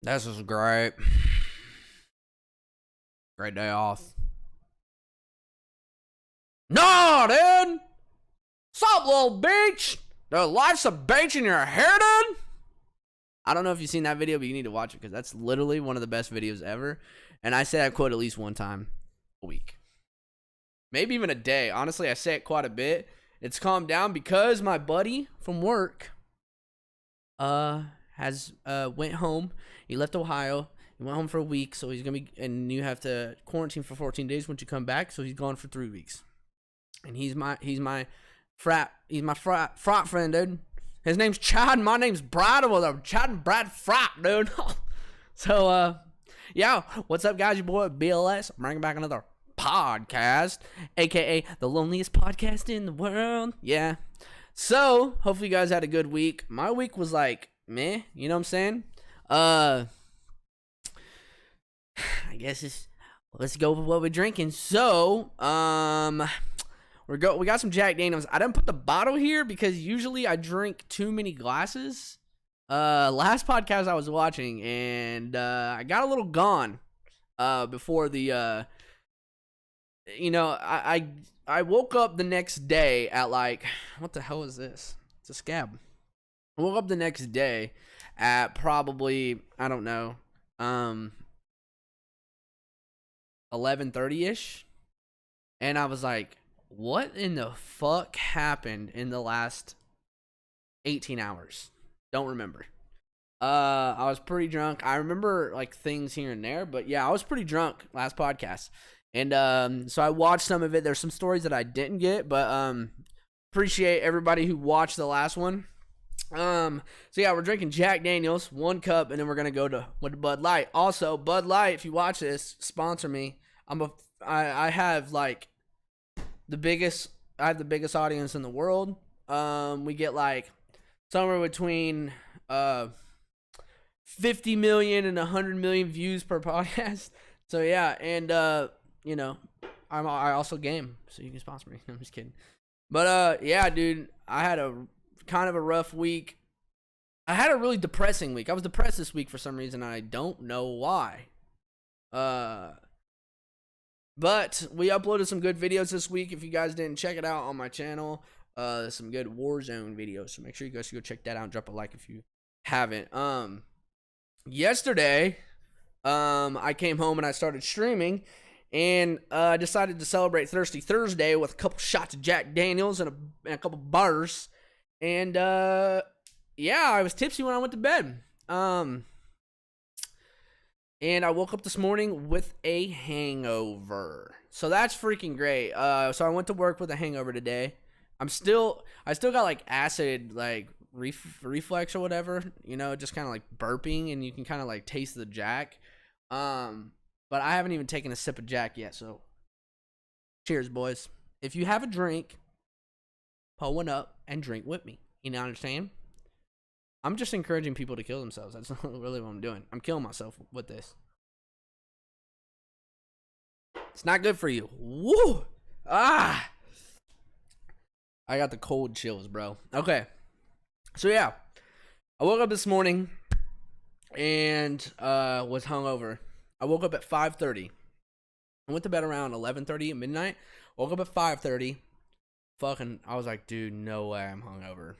This is great. Great day off. No, dude! Sup, little beach? There's life's a beach in your hair, dude? I don't know if you've seen that video, but you need to watch it because that's literally one of the best videos ever. And I say that quote at least one time a week. Maybe even a day. Honestly, I say it quite a bit. It's calmed down because my buddy from work has went home. He left Ohio. He went home for a week, so he's gonna be, and you have to quarantine for 14 days once you come back. So he's gone for 3 weeks, and he's my frat friend, dude. His name's Chad, and my name's Brad. Well, I'm Chad and Brad frat, dude. So yeah, what's up, guys? Your boy BLS. I'm bringing back another podcast, aka the loneliest podcast in the world. Yeah. So hopefully you guys had a good week. My week was like meh. You know what I'm saying? I guess let's go with what we're drinking. So, we got some Jack Daniels. I didn't put the bottle here because usually I drink too many glasses. Last podcast I was watching, and I got a little gone before the I woke up the next day at like, what the hell is this? It's a scab. I woke up the next day at probably, I don't know, 11:30ish, and I was like, what in the fuck happened in the last 18 hours? Don't remember. I was pretty drunk. I remember like things here and there, but yeah, I was pretty drunk last podcast. And so I watched some of it. There's some stories that I didn't get, but appreciate everybody who watched the last one. So yeah, we're drinking Jack Daniels, 1 cup, and then we're gonna go to with Bud Light. Also, Bud Light, if you watch this, sponsor me. I have like the biggest audience in the world. We get like somewhere between 50 million and 100 million views per podcast. So yeah, and I also game, so you can sponsor me. I'm just kidding. But yeah, dude, I had a kind of a rough week. I had a really depressing week. I was depressed this week for some reason. I don't know why. But we uploaded some good videos this week. If you guys didn't check it out on my channel, some good Warzone videos. So make sure you guys go check that out and drop a like if you haven't. Yesterday, I came home and I started streaming, and I decided to celebrate Thirsty Thursday with a couple shots of Jack Daniels and a couple bars. And yeah, I was tipsy when I went to bed. And I woke up this morning with a hangover. So that's freaking great. So I went to work with a hangover today. I still got like acid, like reflex or whatever, just kind of like burping, and you can kind of like taste the Jack. But I haven't even taken a sip of Jack yet. So cheers, boys. If you have a drink, pull one up and drink with me. You know what I'm saying? I'm just encouraging people to kill themselves. That's not really what I'm doing. I'm killing myself with this. It's not good for you. Woo! Ah! I got the cold chills, bro. Okay. So yeah, I woke up this morning and was hungover. I woke up at 5:30. I went to bed around 11:30 at midnight. Woke up at 5:30. I was like, dude, no way I'm hungover.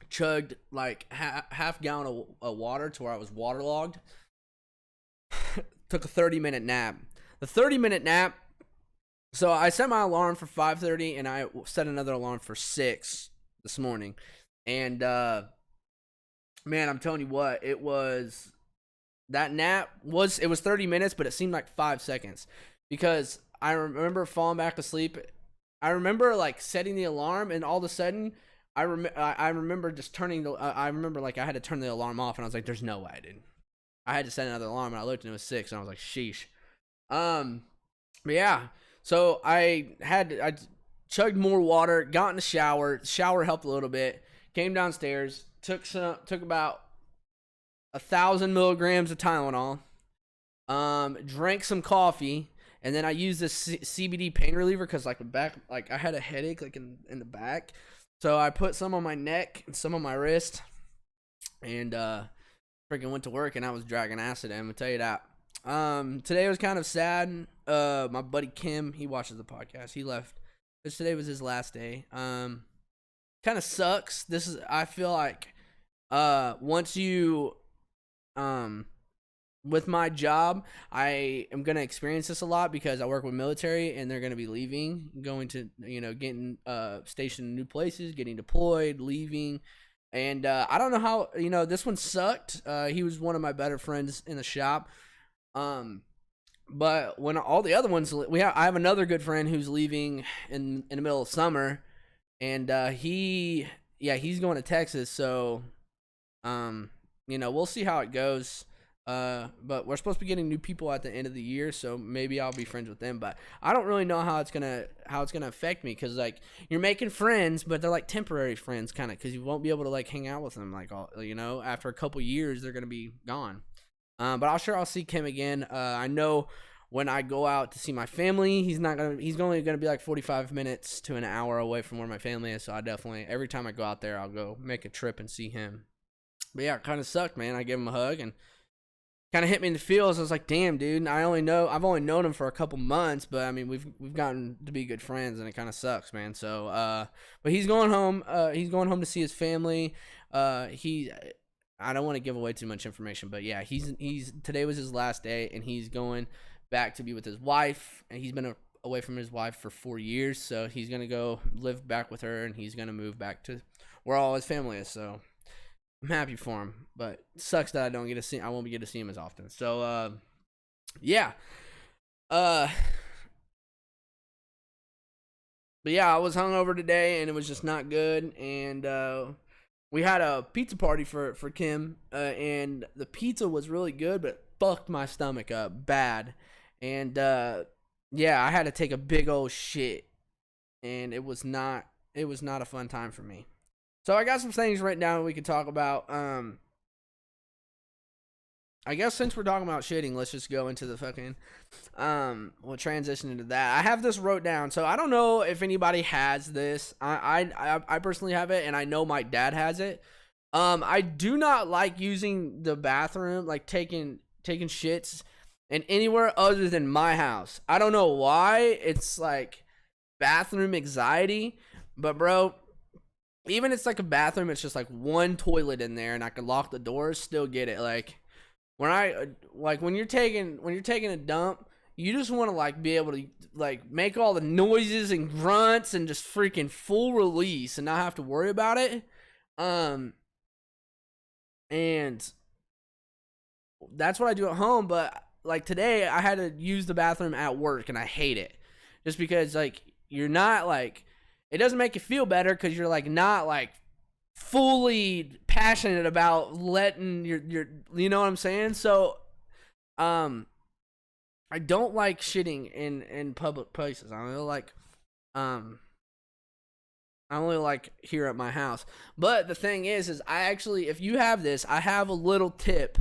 Chugged like half gallon of water to where I was waterlogged. Took a 30-minute nap. The 30-minute nap. So I set my alarm for 5:30, and I set another alarm for 6 this morning. And man, I'm telling you what, it was. That nap was 30 minutes, but it seemed like 5 seconds because I remember falling back asleep. I remember like setting the alarm, and all of a sudden, I remember just turning the. I remember like I had to turn the alarm off, and I was like, "There's no way, dude." I had to set another alarm, and I looked, and it was 6, and I was like, "Sheesh." But yeah, so I chugged more water, got in the shower. Shower helped a little bit. Came downstairs, took about 1,000 milligrams of Tylenol. Drank some coffee. And then I used this CBD pain reliever because like I had a headache like in the back. So I put some on my neck and some on my wrist. And freaking went to work and I was dragging acid. I'm gonna tell you that. Today was kind of sad. My buddy Kim, he watches the podcast. He left because today was his last day. Kind of sucks. I feel like, once you, with my job, I am going to experience this a lot because I work with military and they're going to be leaving, going to, getting stationed in new places, getting deployed, leaving. And I don't know how, this one sucked. He was one of my better friends in the shop. But when all the other ones, I have another good friend who's leaving in the middle of summer, and he's going to Texas. So, we'll see how it goes. But we're supposed to be getting new people at the end of the year, so maybe I'll be friends with them. But I don't really know how it's gonna affect me, because like you're making friends, but they're like temporary friends, kind of, because you won't be able to like hang out with them like all, after a couple years they're gonna be gone. But I'll see Kim again. I know when I go out to see my family, he's only gonna be like 45 minutes to an hour away from where my family is. So I definitely, every time I go out there, I'll go make a trip and see him. But yeah, it kind of sucked, man. I gave him a hug and kind of hit me in the feels. I was like, damn, dude, I've only known him for a couple months, but I mean, we've gotten to be good friends, and it kind of sucks, man. So, but he's going home. He's going home to see his family. I don't want to give away too much information, but yeah, today was his last day, and he's going back to be with his wife, and he's been away from his wife for 4 years, so he's gonna go live back with her, and he's gonna move back to where all his family is. So I'm happy for him, but it sucks that I won't get to see him as often. So yeah. But yeah, I was hungover today, and it was just not good, and we had a pizza party for Kim, and the pizza was really good, but it fucked my stomach up bad. And yeah, I had to take a big old shit, and it was not a fun time for me. So I got some things written down we can talk about. I guess since we're talking about shitting, let's just go into the fucking we'll transition into that. I have this wrote down, so I don't know if anybody has this. I personally have it, and I know my dad has it. I do not like using the bathroom, like taking shits in anywhere other than my house. I don't know why. It's like bathroom anxiety, but bro, even it's like a bathroom, it's just like one toilet in there, and I can lock the doors, still get it. Like when you're taking a dump, you just want to like be able to like make all the noises and grunts and just freaking full release and not have to worry about it. And that's what I do at home. But like today, I had to use the bathroom at work, and I hate it, just because like you're not like, it doesn't make you feel better because you're like not like fully passionate about letting your you know what I'm saying. So I don't like shitting in public places. I only like here at my house. But the thing is I actually, if you have this, I have a little tip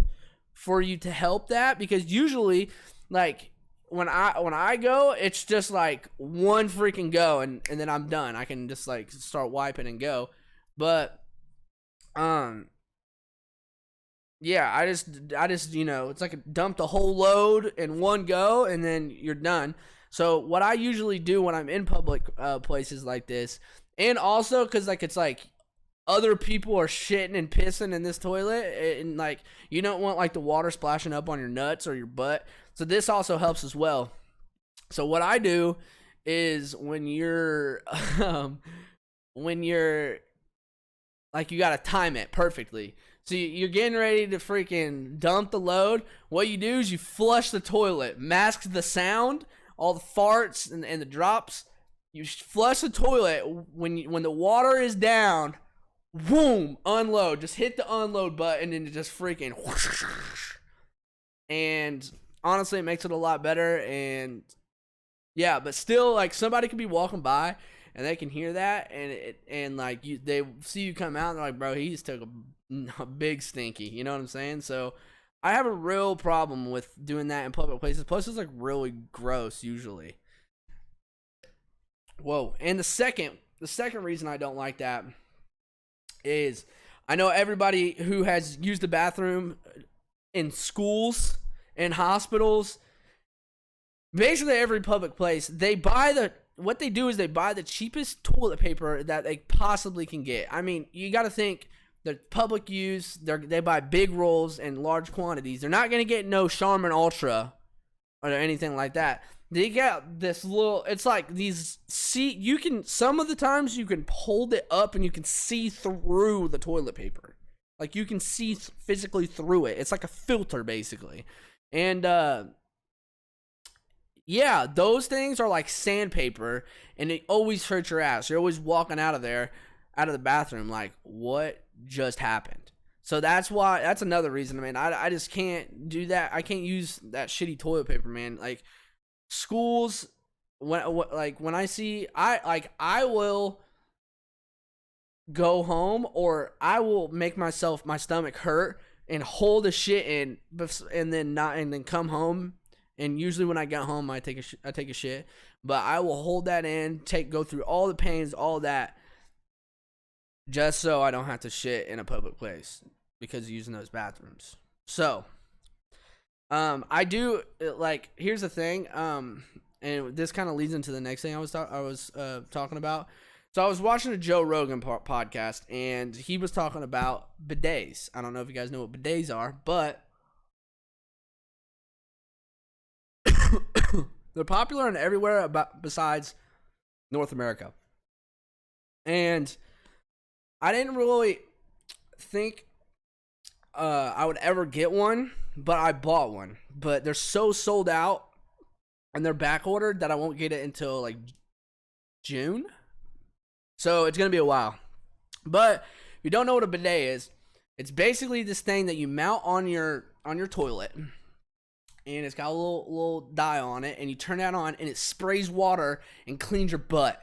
for you to help that, because usually like when I go, it's just like one freaking go, and then I'm done. I can just like start wiping and go. But yeah, I just it's like dump the whole load in one go, and then you're done. So what I usually do when I'm in public places like this, and also because like it's like other people are shitting and pissing in this toilet, and like you don't want like the water splashing up on your nuts or your butt. So this also helps as well. So what I do is when you're like, you got to time it perfectly. So you're getting ready to freaking dump the load. What you do is you flush the toilet, mask the sound, all the farts and the drops. You flush the toilet. When the water is down, boom, unload. Just hit the unload button and it just freaking whoosh. And honestly, it makes it a lot better. And yeah, but still, like, somebody could be walking by and they can hear that, and like they see you come out, and they're like, bro, he just took a big stinky. You know what I'm saying? So I have a real problem with doing that in public places. Plus, it's like really gross usually. Whoa. And the second reason I don't like that is, I know everybody who has used the bathroom in schools, in hospitals, basically every public place. What they do is they buy the cheapest toilet paper that they possibly can get. I mean, you got to think the public use. They buy big rolls in large quantities. They're not gonna get no Charmin Ultra or anything like that. They got this little, it's like these, some of the times you can hold it up and you can see through the toilet paper. Like you can see physically through it. It's like a filter basically. And, yeah, those things are like sandpaper and it always hurts your ass. You're always walking out of the bathroom like, what just happened? So that's another reason, man. I just can't do that. I can't use that shitty toilet paper, man. Like, schools, when I will go home or I will make my stomach hurt and hold the shit in and then come home. And usually when I get home, I take a shit, but I will hold that in, go through all the pains, all that, just so I don't have to shit in a public place because of using those bathrooms. So, I do like. Here's the thing. And this kind of leads into the next thing I was talking about. So I was watching a Joe Rogan podcast, and he was talking about bidets. I don't know if you guys know what bidets are, but they're popular in everywhere besides North America. And I didn't really think I would ever get one, but I bought one. But they're so sold out and they're back ordered that I won't get it until like June. So it's going to be a while. But if you don't know what a bidet is, it's basically this thing that you mount on your toilet. And it's got a little dial on it, and you turn that on, and it sprays water and cleans your butt.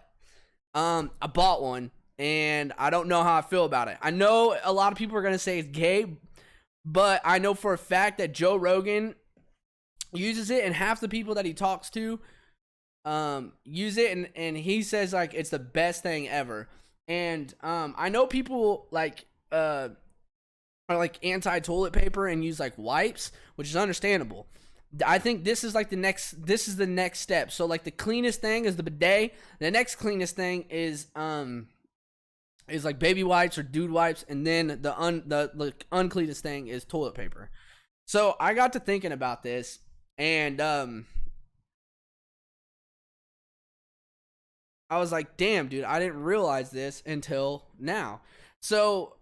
I bought one, and I don't know how I feel about it. I know a lot of people are going to say it's gay, but I know for a fact that Joe Rogan uses it, and half the people that he talks to use it, and he says like it's the best thing ever. And I know people like are like anti-toilet paper and use like wipes, which is understandable. I think this is the next step. So like the cleanest thing is the bidet. The next cleanest thing is like baby wipes or dude wipes, and then the uncleanest thing is toilet paper. So I got to thinking about this, and I was like, damn, dude, I didn't realize this until now. So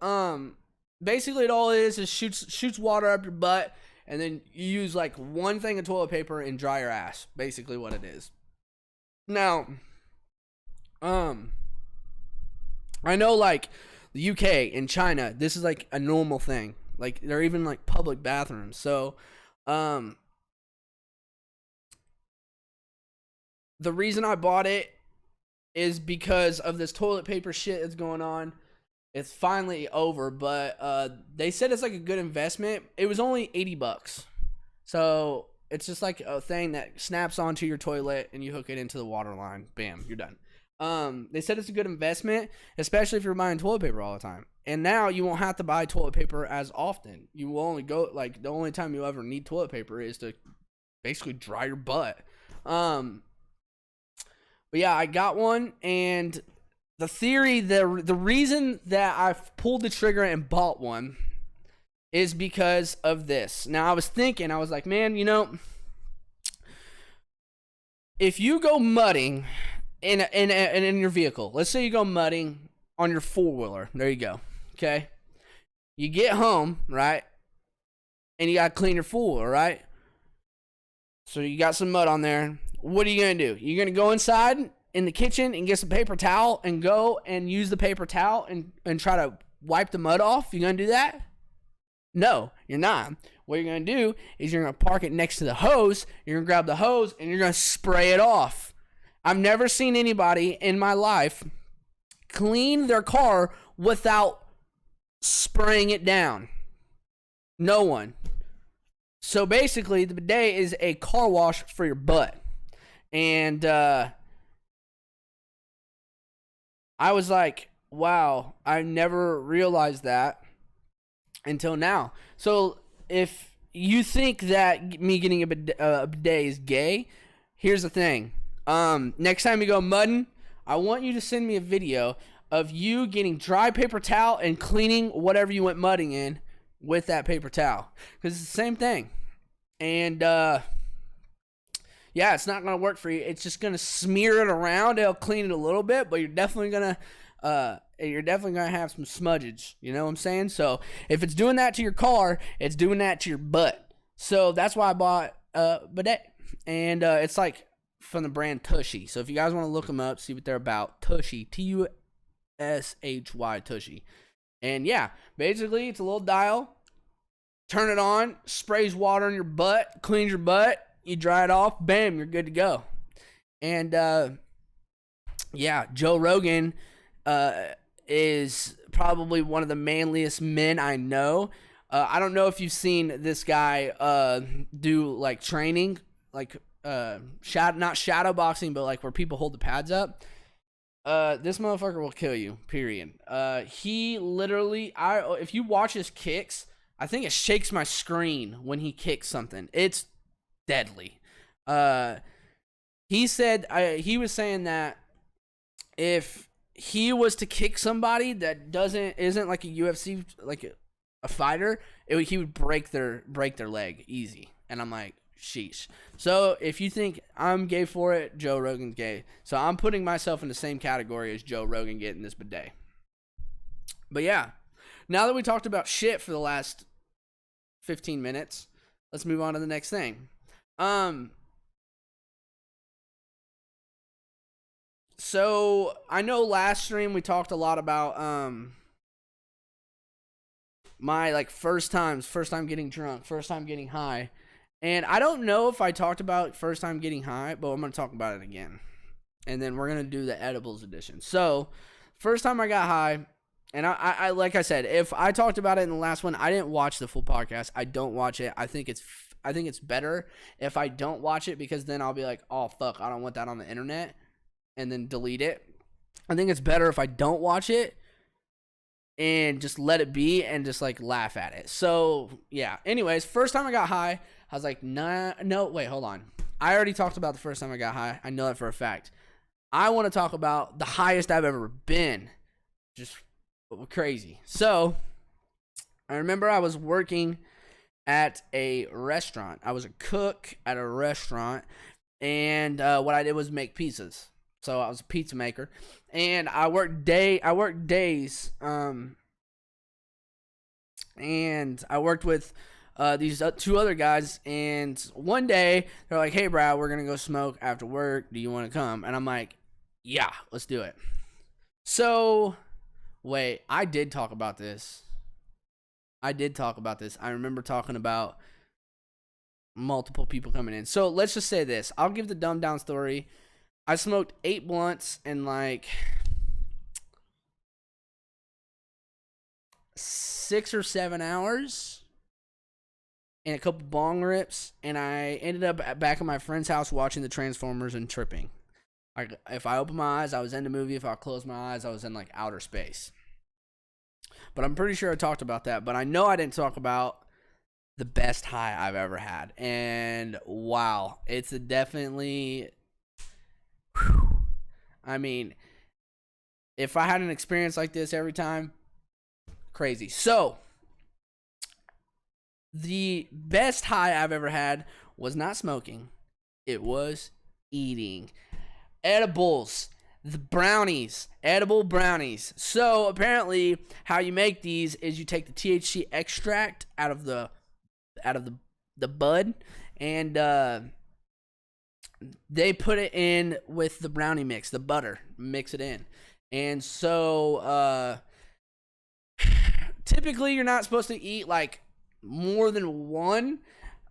basically it all is shoots water up your butt. And then you use like one thing of toilet paper and dry your ass. Basically what it is. Now, I know like the UK and China, this is like a normal thing. Like they're even like public bathrooms. So, the reason I bought it is because of this toilet paper shit that's going on. It's finally over, but they said it's like a good investment. It was only $80. So it's just like a thing that snaps onto your toilet and you hook it into the water line. Bam, you're done. They said it's a good investment, especially if you're buying toilet paper all the time. And now you won't have to buy toilet paper as often. You will only go, like, the only time you ever need toilet paper is to basically dry your butt. But yeah, I got one, and the theory, the reason that I pulled the trigger and bought one is because of this. Now, I was thinking, I was like, man, you know, if you go mudding in your vehicle, let's say you go mudding on your four-wheeler. There you go. Okay? You get home, right? And you got to clean your four-wheeler, right? So you got some mud on there. What are you going to do? You're going to go inside in the kitchen and get some paper towel and go and use the paper towel and try to wipe the mud off? You gonna do that? No, you're not. What you're gonna do is you're gonna park it next to the hose. You're gonna grab the hose and you're gonna spray it off. I've never seen anybody in my life clean their car without spraying it down. No one. So basically, the bidet is a car wash for your butt. And I was like, wow, I never realized that until now. So if you think that me getting a bidet is gay, here's the thing. Next time you go mudding, I want you to send me a video of you getting dry paper towel and cleaning whatever you went mudding in with that paper towel. Because it's the same thing. And, yeah, it's not going to work for you. It's just going to smear it around. It'll clean it a little bit, but you're definitely going to have some smudgage. You know what I'm saying? So if it's doing that to your car, it's doing that to your butt. So that's why I bought a bidet. And it's like from the brand Tushy. So if you guys want to look them up, see what they're about. Tushy, T-U-S-H-Y, Tushy. And yeah, basically it's a little dial. Turn it on, sprays water in your butt, cleans your butt. You dry it off, bam, you're good to go. And yeah, Joe Rogan is probably one of the manliest men I know. I don't know if you've seen this guy do like training, like not shadow boxing, but like where people hold the pads up. This motherfucker will kill you, period. He literally, if you watch his kicks, I think it shakes my screen when he kicks something. It's deadly. He said, he was saying that if he was to kick somebody that isn't like a UFC, like a fighter, he would break their leg easy. And I'm like, sheesh. So if you think I'm gay for it, Joe Rogan's gay. So I'm putting myself in the same category as Joe Rogan getting this bidet. But yeah, now that we talked about shit for the last 15 minutes, let's move on to the next thing. So I know last stream we talked a lot about my like first time getting drunk, first time getting high. And I don't know if I talked about first time getting high, but I'm going to talk about it again. And then we're going to do the edibles edition. So first time I got high, and I like I said, if I talked about it in the last one, I didn't watch the full podcast. I don't watch it. I think it's better if I don't watch it, because then I'll be like, oh fuck, I don't want that on the internet, and then delete it. I think it's better if I don't watch it and just let it be and just like laugh at it. So yeah, anyways, first time I got high, I was like, no, wait, hold on. I already talked about the first time I got high. I know that for a fact. I want to talk about the highest I've ever been. Just crazy. So I remember I was working at a restaurant. I was a cook at a restaurant, and what I did was make pizzas. So I was a pizza maker, and I worked days, and I worked with these two other guys, and one day they're like, hey Brad, we're gonna go smoke after work, do you want to come? And I'm like, yeah, let's do it. So wait, I did talk about this. I remember talking about multiple people coming in. So let's just say this. I'll give the dumbed down story. I smoked 8 blunts in like 6 or 7 hours and a couple bong rips, and I ended up back at my friend's house watching the Transformers and tripping. Like, if I opened my eyes, I was in the movie. If I closed my eyes, I was in like outer space. But I'm pretty sure I talked about that. But I know I didn't talk about the best high I've ever had. And wow, it's definitely, I mean, if I had an experience like this every time, crazy. So the best high I've ever had was not smoking. It was eating edibles. The brownies, edible brownies. So apparently how you make these is you take the THC extract out of the bud, and they put it in with the brownie mix, the butter, mix it in. And so typically you're not supposed to eat like more than one,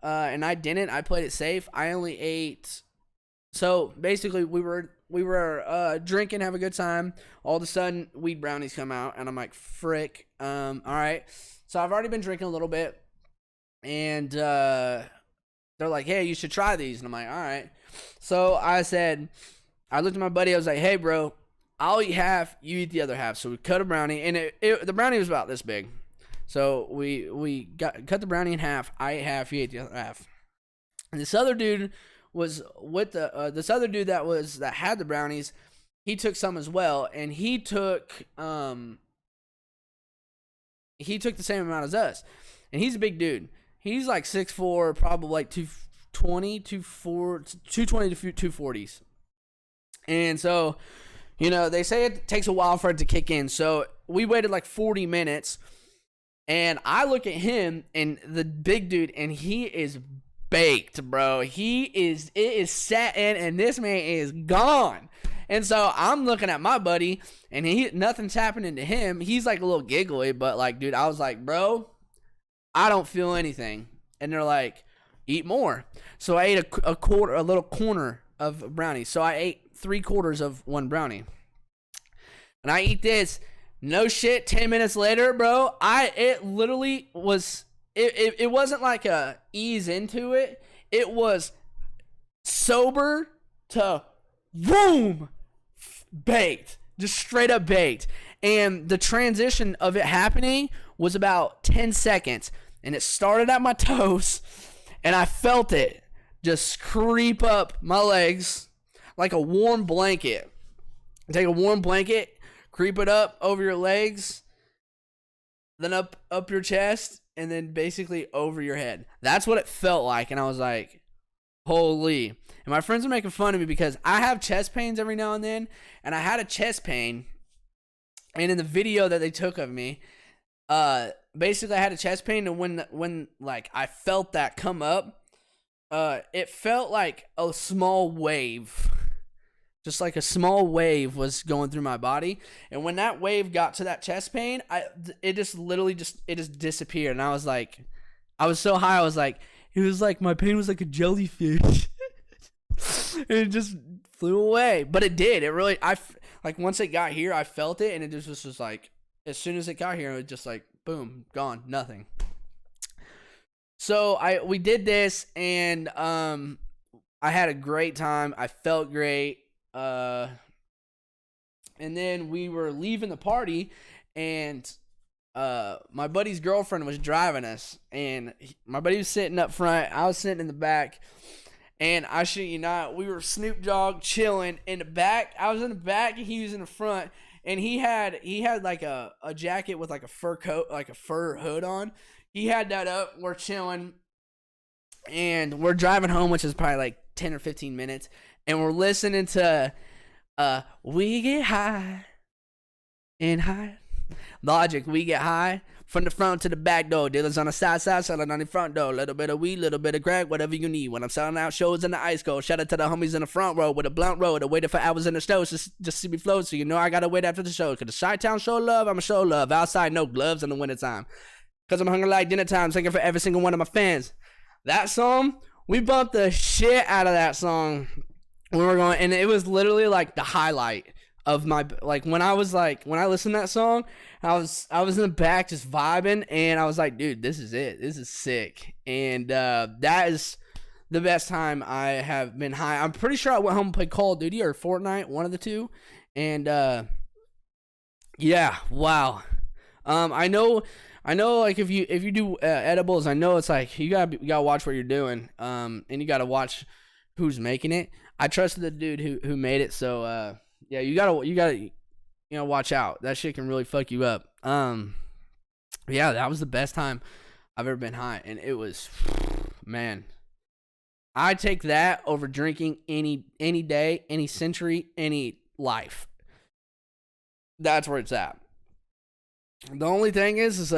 and I didn't. I played it safe. I only ate. So basically we were drinking, have a good time. All of a sudden, weed brownies come out, and I'm like, frick. All right. So I've already been drinking a little bit, and they're like, hey, you should try these. And I'm like, all right. So I looked at my buddy. I was like, hey, bro, I'll eat half. You eat the other half. So we cut a brownie, and the brownie was about this big. So we cut the brownie in half. I ate half. He ate the other half. And this other dude was with this other dude that had the brownies. He took some as well, and he took the same amount as us. And he's a big dude. He's like 6'4", probably like 220 to 240s. And so, you know, they say it takes a while for it to kick in. So we waited like 40 minutes, and I look at him and the big dude, and he is baked, bro. It is set in, and this man is gone. And so I'm looking at my buddy, and nothing's happening to him. He's like a little giggly, but like, dude, I was like, bro, I don't feel anything. And they're like, eat more. So I ate a little corner of brownie. So I ate 3/4 of one brownie. And I eat this. No shit, 10 minutes later, bro, it literally was, it wasn't like a ease into it. It was sober to boom, baked, just straight up baked. And the transition of it happening was about 10 seconds. And it started at my toes, and I felt it just creep up my legs like a warm blanket. Take a warm blanket, creep it up over your legs, then up your chest, and then basically over your head. That's what it felt like, and I was like, holy. And my friends are making fun of me because I have chest pains every now and then, and I had a chest pain, and in the video that they took of me, basically I had a chest pain, and when like I felt that come up, it felt like a small wave. Just like a small wave was going through my body. And when that wave got to that chest pain, it just disappeared. And I was so high, I was like, it was like my pain was like a jellyfish. And it just flew away. But it did. It really, like once it got here, I felt it. And it just was like, as soon as it got here, it was just like, boom, gone, nothing. So we did this, and I had a great time. I felt great. And then we were leaving the party, and my buddy's girlfriend was driving us, and my buddy was sitting up front. I was sitting in the back, and I shit you not, we were Snoop Dogg chilling in the back. I was in the back, and he was in the front, and he had like a jacket with like a fur coat, like a fur hood on. He had that up. We're chilling, and we're driving home, which is probably like 10 or 15 minutes. And we're listening to We Get High and High. Logic, We Get High. From the front to the back door. Dealers on the side, selling on the front door. Little bit of weed, little bit of crack, whatever you need. When I'm selling out shows in the ice cold. Shout out to the homies in the front row with a blunt road. I waited for hours in the stove just see me flow. So you know I gotta wait after the show. Cause the Chi-Town show love, I'ma show love. Outside, no gloves in the wintertime. Cause I'm hungry like dinner time. Thinking for every single one of my fans. That song, we bumped the shit out of that song. We were going, and it was literally like the highlight of my, like when I listened to that song, I was in the back just vibing, and I was like, dude, this is it. This is sick. And that is the best time I have been high. I'm pretty sure I went home and played Call of Duty or Fortnite, one of the two. And yeah, wow. I know like if you do edibles, I know it's like you gotta watch what you're doing. And you gotta watch who's making it. I trusted the dude who made it, so yeah, you gotta watch out. That shit can really fuck you up. Yeah, that was the best time I've ever been high, and it was, man, I take that over drinking any day, any century, any life. That's where it's at. The only thing is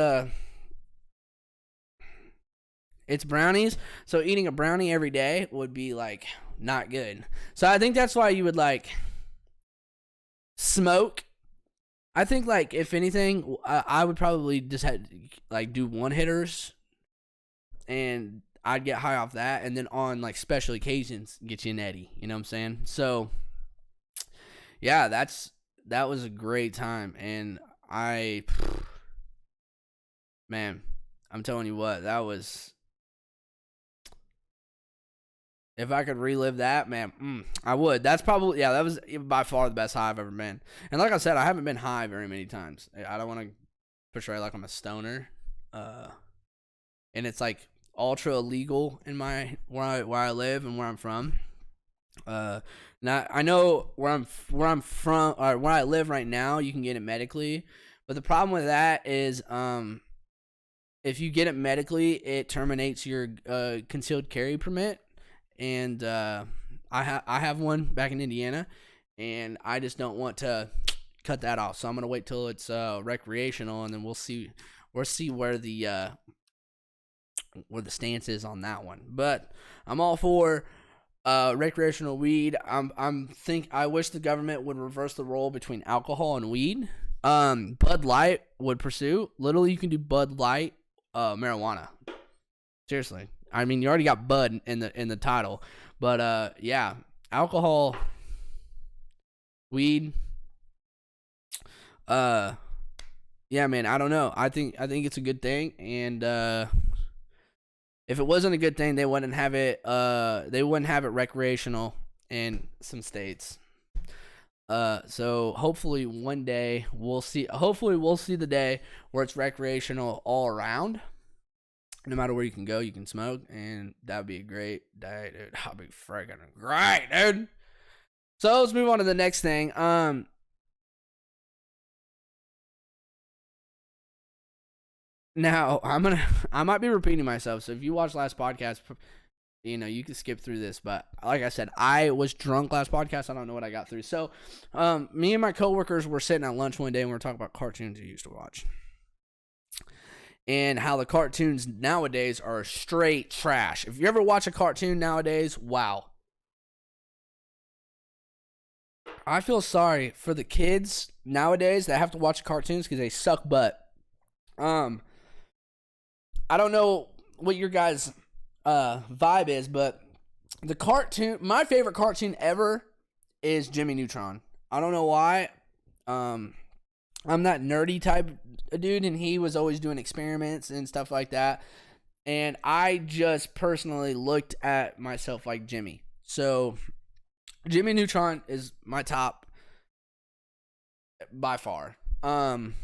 it's brownies, so eating a brownie every day would be like not good. So I think that's why you would like smoke. I think like if anything, I would probably just like do one hitters, and I'd get high off that, and then on like special occasions get you an Eddie. You know what I'm saying? So yeah, that was a great time, and man, I'm telling you what, that was. If I could relive that, man, I would. That's probably, that was by far the best high I've ever been. And like I said, I haven't been high very many times. I don't want to portray like I'm a stoner. uh, and it's like ultra illegal in my where I live and where I'm from. Now I know where I'm from, or where I live right now, you can get it medically, but the problem with that is if you get it medically, it terminates your concealed carry permit, and I have one back in Indiana, and I just don't want to cut that off. So I'm gonna wait till it's recreational, and then we'll see where the stance is on that one. But I'm all for recreational weed. I wish the government would reverse the role between alcohol and weed. Bud Light would pursue. Literally, you can do Bud Light marijuana. Seriously. I mean, you already got Bud in the title, but yeah, alcohol, weed. Yeah, man, I don't know. I think it's a good thing, and if it wasn't a good thing, they wouldn't have it. They wouldn't have it recreational in some states. So hopefully one day we'll see. Hopefully we'll see the day where it's recreational all around. No matter where you can go, you can smoke, and that'd be a great day, dude. That'd be freaking great, dude. So let's move on to the next thing. Now I might be repeating myself. So if you watched last podcast, you know, you can skip through this, but like I said, I was drunk last podcast. I don't know what I got through. So, me and my coworkers were sitting at lunch one day and we were talking about cartoons we used to watch, and how the cartoons nowadays are straight trash. If you ever watch a cartoon nowadays, wow. I feel sorry for the kids nowadays that have to watch cartoons because they suck butt. I don't know what your guys' vibe is, but my favorite cartoon ever is Jimmy Neutron. I don't know why. I'm that nerdy type of dude, and he was always doing experiments and stuff like that. And I just personally looked at myself like Jimmy. So Jimmy Neutron is my top by far. And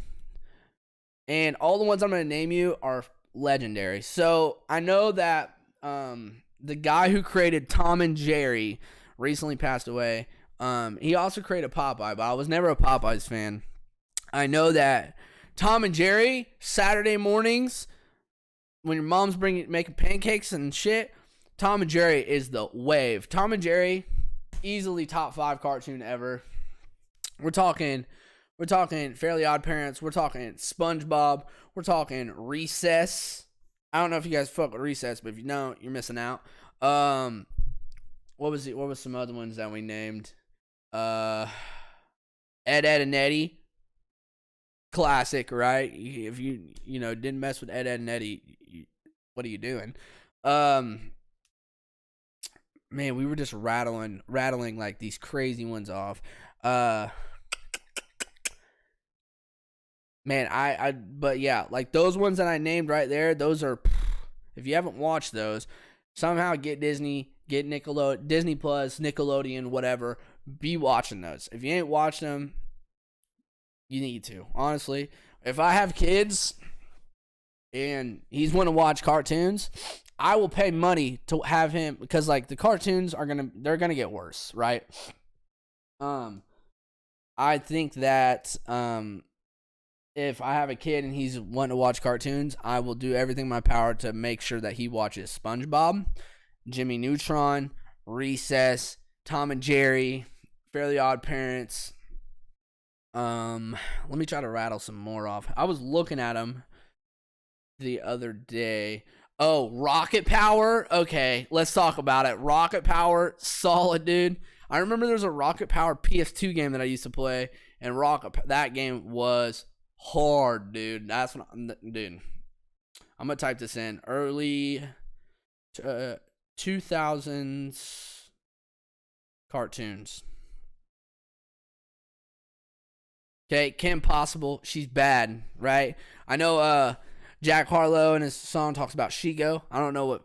all the ones I'm going to name you are legendary. So I know that the guy who created Tom and Jerry recently passed away. He also created Popeye, but I was never a Popeyes fan. I know that Tom and Jerry, Saturday mornings, when your mom's making pancakes and shit, Tom and Jerry is the wave. Tom and Jerry, easily top 5 cartoon ever. We're talking Fairly Odd Parents. We're talking SpongeBob. We're talking Recess. I don't know if you guys fuck with Recess, but if you don't, you're missing out. What was some other ones that we named? Ed, and Eddie. Classic, right? If you didn't mess with Ed, and Eddie, what are you doing? Man, we were just rattling like these crazy ones off. Man, but yeah, like those ones that I named right there, those are, if you haven't watched those, somehow get Disney, get Disney Plus, Nickelodeon, whatever, be watching those. If you ain't watched them, you need to. Honestly, if I have kids and he's want to watch cartoons, I will pay money to have him, because like the cartoons they're gonna get worse, right? I think that if I have a kid and he's wanting to watch cartoons, I will do everything in my power to make sure that he watches SpongeBob, Jimmy Neutron, Recess, Tom and Jerry, Fairly Odd Parents. Let me try to rattle some more off. I was looking at them the other day. Oh, Rocket Power. Okay, let's talk about it. Rocket Power, solid, dude. I remember there was a Rocket Power PS2 game that I used to play, and that game was hard, dude. That's what dude. I'm gonna type this in. Early 2000s cartoons. Okay, Kim Possible, she's bad, right? I know Jack Harlow in his song talks about Shigo. I don't know what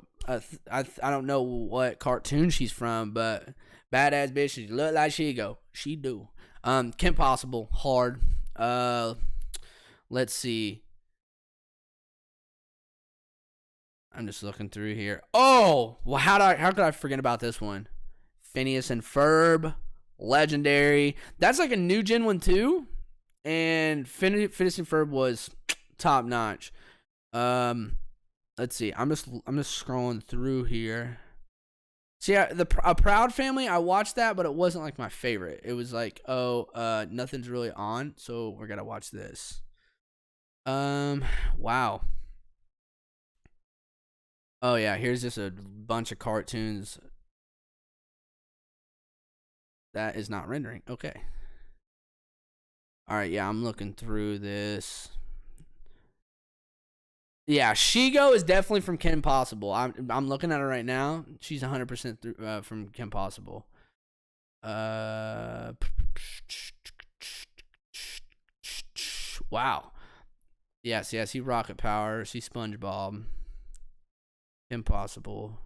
I don't know what cartoon she's from, but badass bitch, she look like Shigo. She do. Kim Possible, hard. Let's see. I'm just looking through here. Oh, well, how could I forget about this one? Phineas and Ferb, legendary. That's like a new gen one too, and Phineas and Ferb was top notch. Let's see. I'm just scrolling through here. So yeah, a Proud Family. I watched that, but it wasn't like my favorite. It was like, nothing's really on, so we're gonna watch this. Wow. Oh yeah, here's just a bunch of cartoons. That is not rendering. Okay. All right, yeah, I'm looking through this. Yeah, Shigo is definitely from Kim Possible. I'm looking at her right now. She's 100% from Kim Possible. Wow. Yes, he Rocket Power. See SpongeBob. Impossible.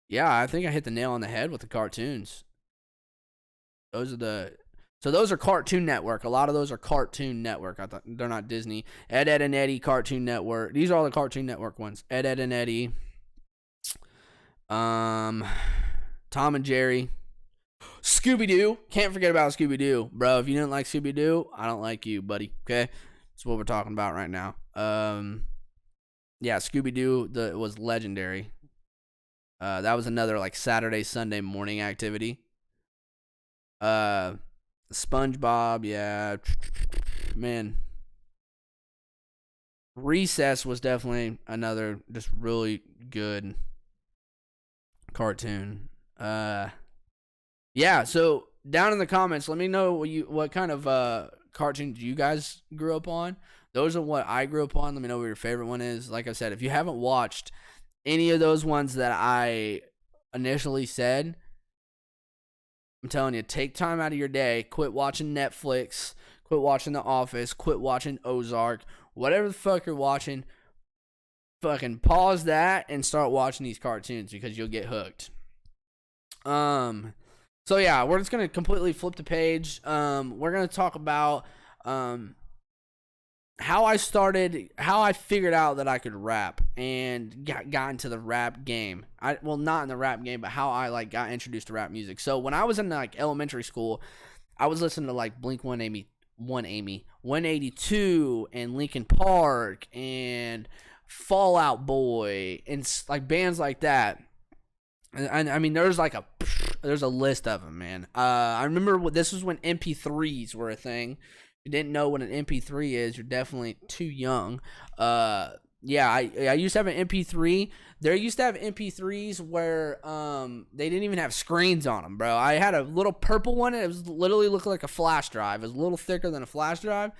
Yeah, I think I hit the nail on the head with the cartoons. Those are Cartoon Network. A lot of those are Cartoon Network. I thought they're not Disney. Ed, and Eddie, Cartoon Network. These are all the Cartoon Network ones. Ed, and Eddie. Tom and Jerry. Scooby-Doo. Can't forget about Scooby-Doo. Bro, if you didn't like Scooby-Doo, I don't like you, buddy. Okay? That's what we're talking about right now. Yeah, Scooby-Doo was legendary. That was another like Saturday, Sunday morning activity. SpongeBob, yeah. Man. Recess was definitely another just really good cartoon. Yeah, so down in the comments, let me know what kind of cartoons you guys grew up on. Those are what I grew up on. Let me know what your favorite one is. Like I said, if you haven't watched any of those ones that I initially said, I'm telling you, take time out of your day. Quit watching Netflix. Quit watching The Office. Quit watching Ozark. Whatever the fuck you're watching, fucking pause that and start watching these cartoons because you'll get hooked. So yeah, we're just gonna completely flip the page. We're gonna talk about how I figured out that I could rap and got into the rap game. Not in the rap game, but how I like got introduced to rap music. So when I was in like elementary school, I was listening to like Blink 182 and Linkin Park and Fall Out Boy and like bands like that. And I mean, there's a list of them, man. I remember this was when MP3s were a thing. If you didn't know what an MP3 is, you're definitely too young. Yeah, I used to have an MP3. There used to have MP3s where they didn't even have screens on them, bro. I had a little purple one. And it was literally looked like a flash drive. It was a little thicker than a flash drive.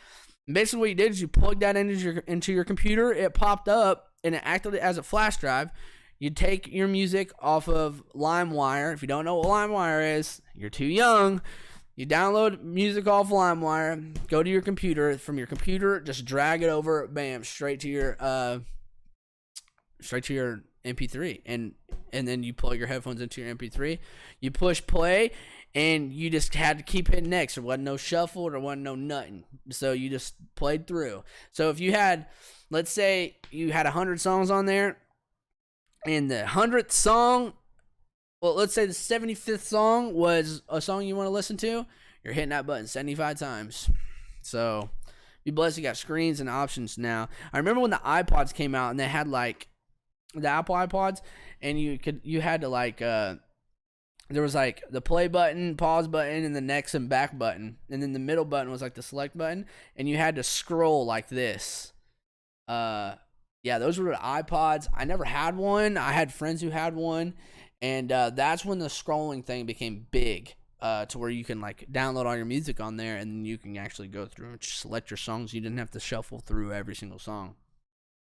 And basically, what you did is you plugged that into your computer. It popped up and it acted as a flash drive. You take your music off of LimeWire. If you don't know what LimeWire is, you're too young. You download music off LimeWire, go to your computer. From your computer, just drag it over, bam, straight to your MP3, and then you plug your headphones into your MP3. You push play, and you just had to keep hitting next. There wasn't no shuffle, there wasn't no nothing. So you just played through. So if you had, let's say, you had 100 songs on there, and the 100th song, well, let's say the 75th song was a song you want to listen to, you're hitting that button 75 times. So, be blessed you got screens and options now. I remember when the iPods came out and they had like the Apple iPods, and you had to like there was like the play button, pause button, and the next and back button, and then the middle button was like the select button, and you had to scroll like this. Yeah, those were the iPods. I never had one. I had friends who had one. And that's when the scrolling thing became big, to where you can like download all your music on there, and then you can actually go through and select your songs. You didn't have to shuffle through every single song.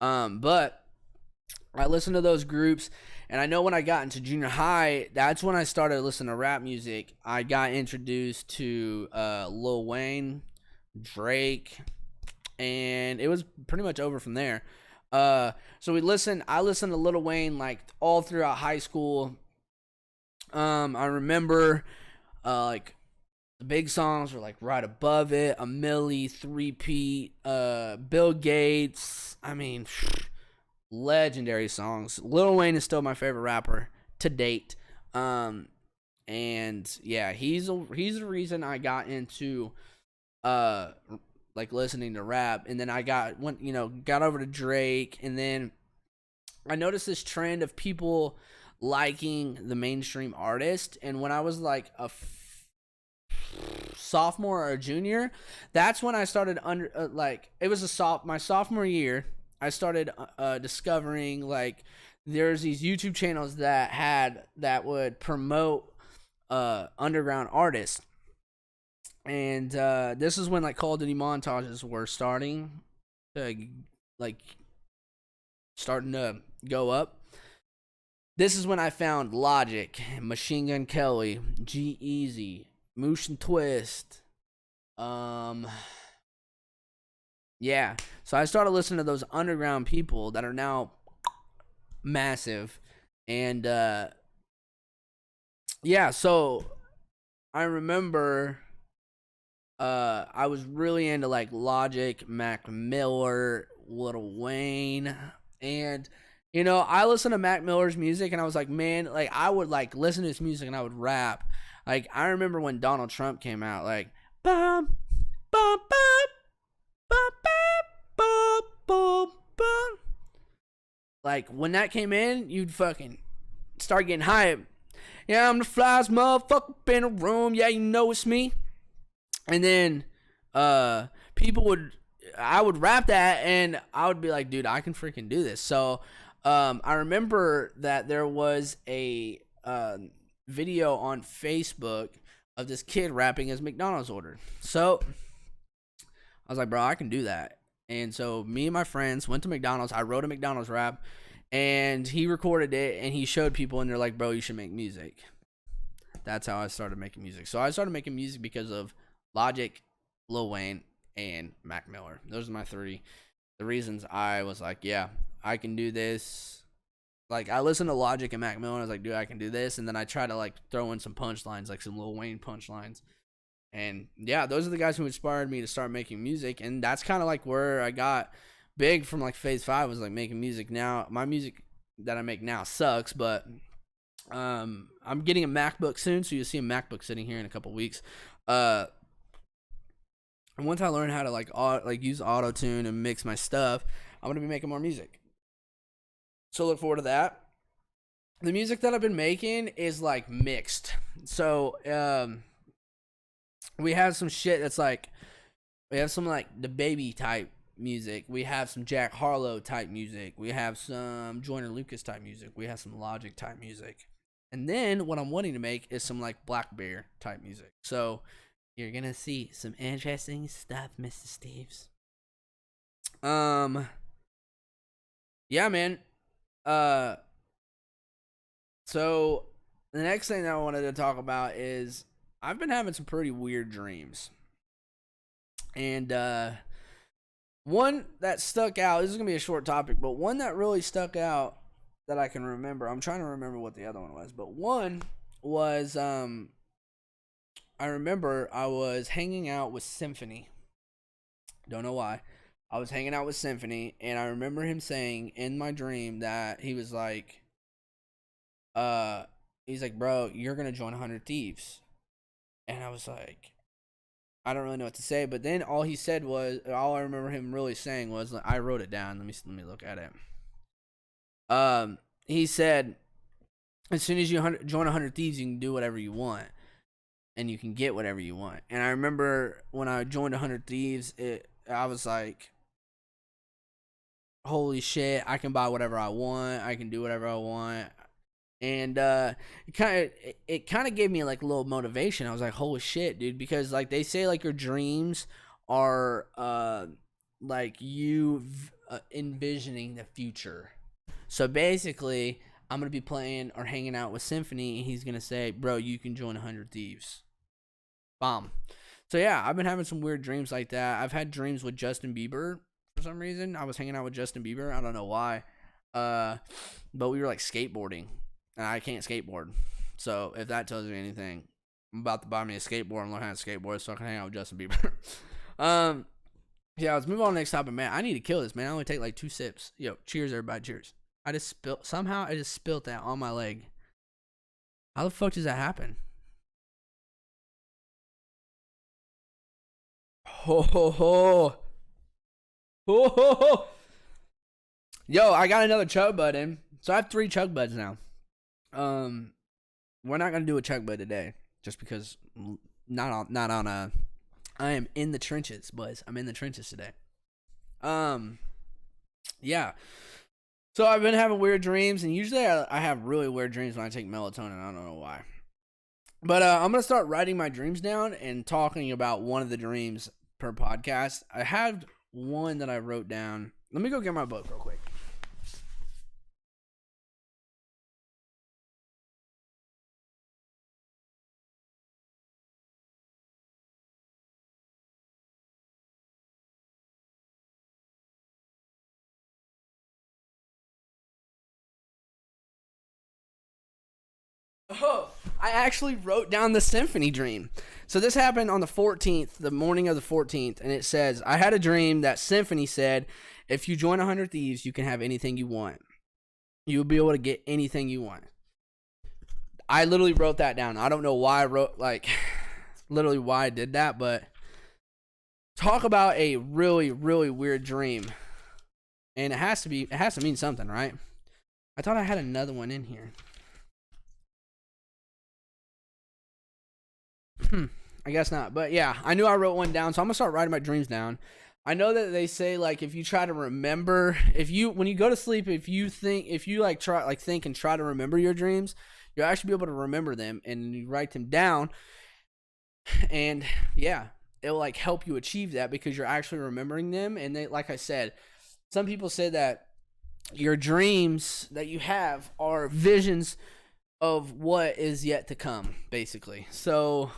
But I listened to those groups, and I know when I got into junior high, that's when I started listening to rap music. I got introduced to Lil Wayne, Drake, and it was pretty much over from there. So I listened to Lil Wayne like all throughout high school. I remember like The big songs were like right above it. A Millie, 3P, Bill Gates. I mean, legendary songs. Lil Wayne is still my favorite rapper to date. And yeah, he's the reason I got into like listening to rap, and then I got over to Drake, and then I noticed this trend of people liking the mainstream artist, and when I was like a sophomore or a junior, that's when I started it was my sophomore year. I started discovering like there's these YouTube channels that would promote underground artists, and this is when like Call of Duty montages were starting to go up. This is when I found Logic, Machine Gun Kelly, G-Eazy, Motion Twist. Yeah. So I started listening to those underground people that are now massive. And yeah, so I remember I was really into like Logic, Mac Miller, Lil Wayne, and I listened to Mac Miller's music and I was like, man, like I would like listen to his music and I would rap. Like I remember when Donald Trump came out, like bum bum bum bum bum bum bum. Like when that came in, you'd fucking start getting hype. Yeah, I'm the flyest motherfucker in the room. Yeah, you know it's me. And then I would rap that and I would be like, dude, I can freaking do this. So I remember that there was a video on Facebook of this kid rapping his McDonald's order. So I was like, bro, I can do that. And so me and my friends went to McDonald's. I wrote a McDonald's rap and he recorded it and he showed people and they're like, bro, you should make music. That's how I started making music. So I started making music because of Logic, Lil Wayne, and Mac Miller. Those are my three. The reasons I was like, yeah, I can do this. Like, I listened to Logic and Mac Miller, and I was like, dude, I can do this. And then I try to, like, throw in some punchlines, like some Lil Wayne punchlines. And, yeah, those are the guys who inspired me to start making music. And that's kind of, like, where I got big from, like, Phase 5 was, like, making music. Now, my music that I make now sucks, but I'm getting a MacBook soon, so you'll see a MacBook sitting here in a couple weeks. And once I learn how to use auto-tune and mix my stuff, I'm gonna be making more music. So look forward to that. The music that I've been making is like mixed. So we have some shit that's like we have some like the Baby type music. We have some Jack Harlow type music. We have some Joyner Lucas type music. We have some Logic type music. And then what I'm wanting to make is some like Black Bear type music. So you're gonna see some interesting stuff, Mr. Steves. Yeah, man. So the next thing that I wanted to talk about is I've been having some pretty weird dreams. And one that stuck out, this is gonna be a short topic, but one that really stuck out that I can remember. I'm trying to remember what the other one was, but one was I remember I was hanging out with Symphony. Don't know why. I was hanging out with Symphony, and I remember him saying in my dream that he was like, bro, you're gonna join 100 Thieves. And I was like, I don't really know what to say. But then all I remember him really saying was, I wrote it down. Let me look at it. He said, as soon as you join 100 Thieves, you can do whatever you want. And you can get whatever you want. And I remember when I joined 100 Thieves, I was like, holy shit, I can buy whatever I want. I can do whatever I want. And it kind of gave me like a little motivation. I was like, holy shit, dude. Because like they say like your dreams are like you envisioning the future. So basically, I'm going to be playing or hanging out with Symphony. And he's going to say, bro, you can join 100 Thieves. Bomb. So yeah, I've been having some weird dreams like that. I've had dreams with Justin Bieber for some reason. I was hanging out with Justin Bieber. I don't know why. But we were like skateboarding. And I can't skateboard. So if that tells you anything, I'm about to buy me a skateboard and learn how to skateboard so I can hang out with Justin Bieber. Yeah, let's move on to the next topic, man. I need to kill this, man. I only take like 2 sips. Yo, cheers, everybody. Cheers. I just spilled that on my leg. How the fuck does that happen? Ho, ho, ho. Ho, ho, ho. Yo, I got another chug bud in. So I have 3 chug buds now. We're not going to do a chug bud today. Just because I am in the trenches, boys. I'm in the trenches today. Yeah. So I've been having weird dreams, and usually I have really weird dreams when I take melatonin. I don't know why. But I'm going to start writing my dreams down and talking about one of the dreams per podcast. I had one that I wrote down. Let me go get my book real quick. Oh, I actually wrote down the symphony dream. So this happened on the 14th, the morning of the 14th, and it says, I had a dream that Symphony said, if you join 100 Thieves, you can have anything you want. You will be able to get anything you want. I literally wrote that down. I don't know why I wrote, literally why I did that, but talk about a really, really weird dream. And it has to mean something, right? I thought I had another one in here. I guess not. But yeah, I knew I wrote one down, so I'm gonna start writing my dreams down. I know that they say like if you try to remember, when you go to sleep, if you think and try to remember your dreams, you'll actually be able to remember them, and you write them down. And yeah, it'll like help you achieve that because you're actually remembering them. And they, like I said, some people said that your dreams that you have are visions of what is yet to come, basically. So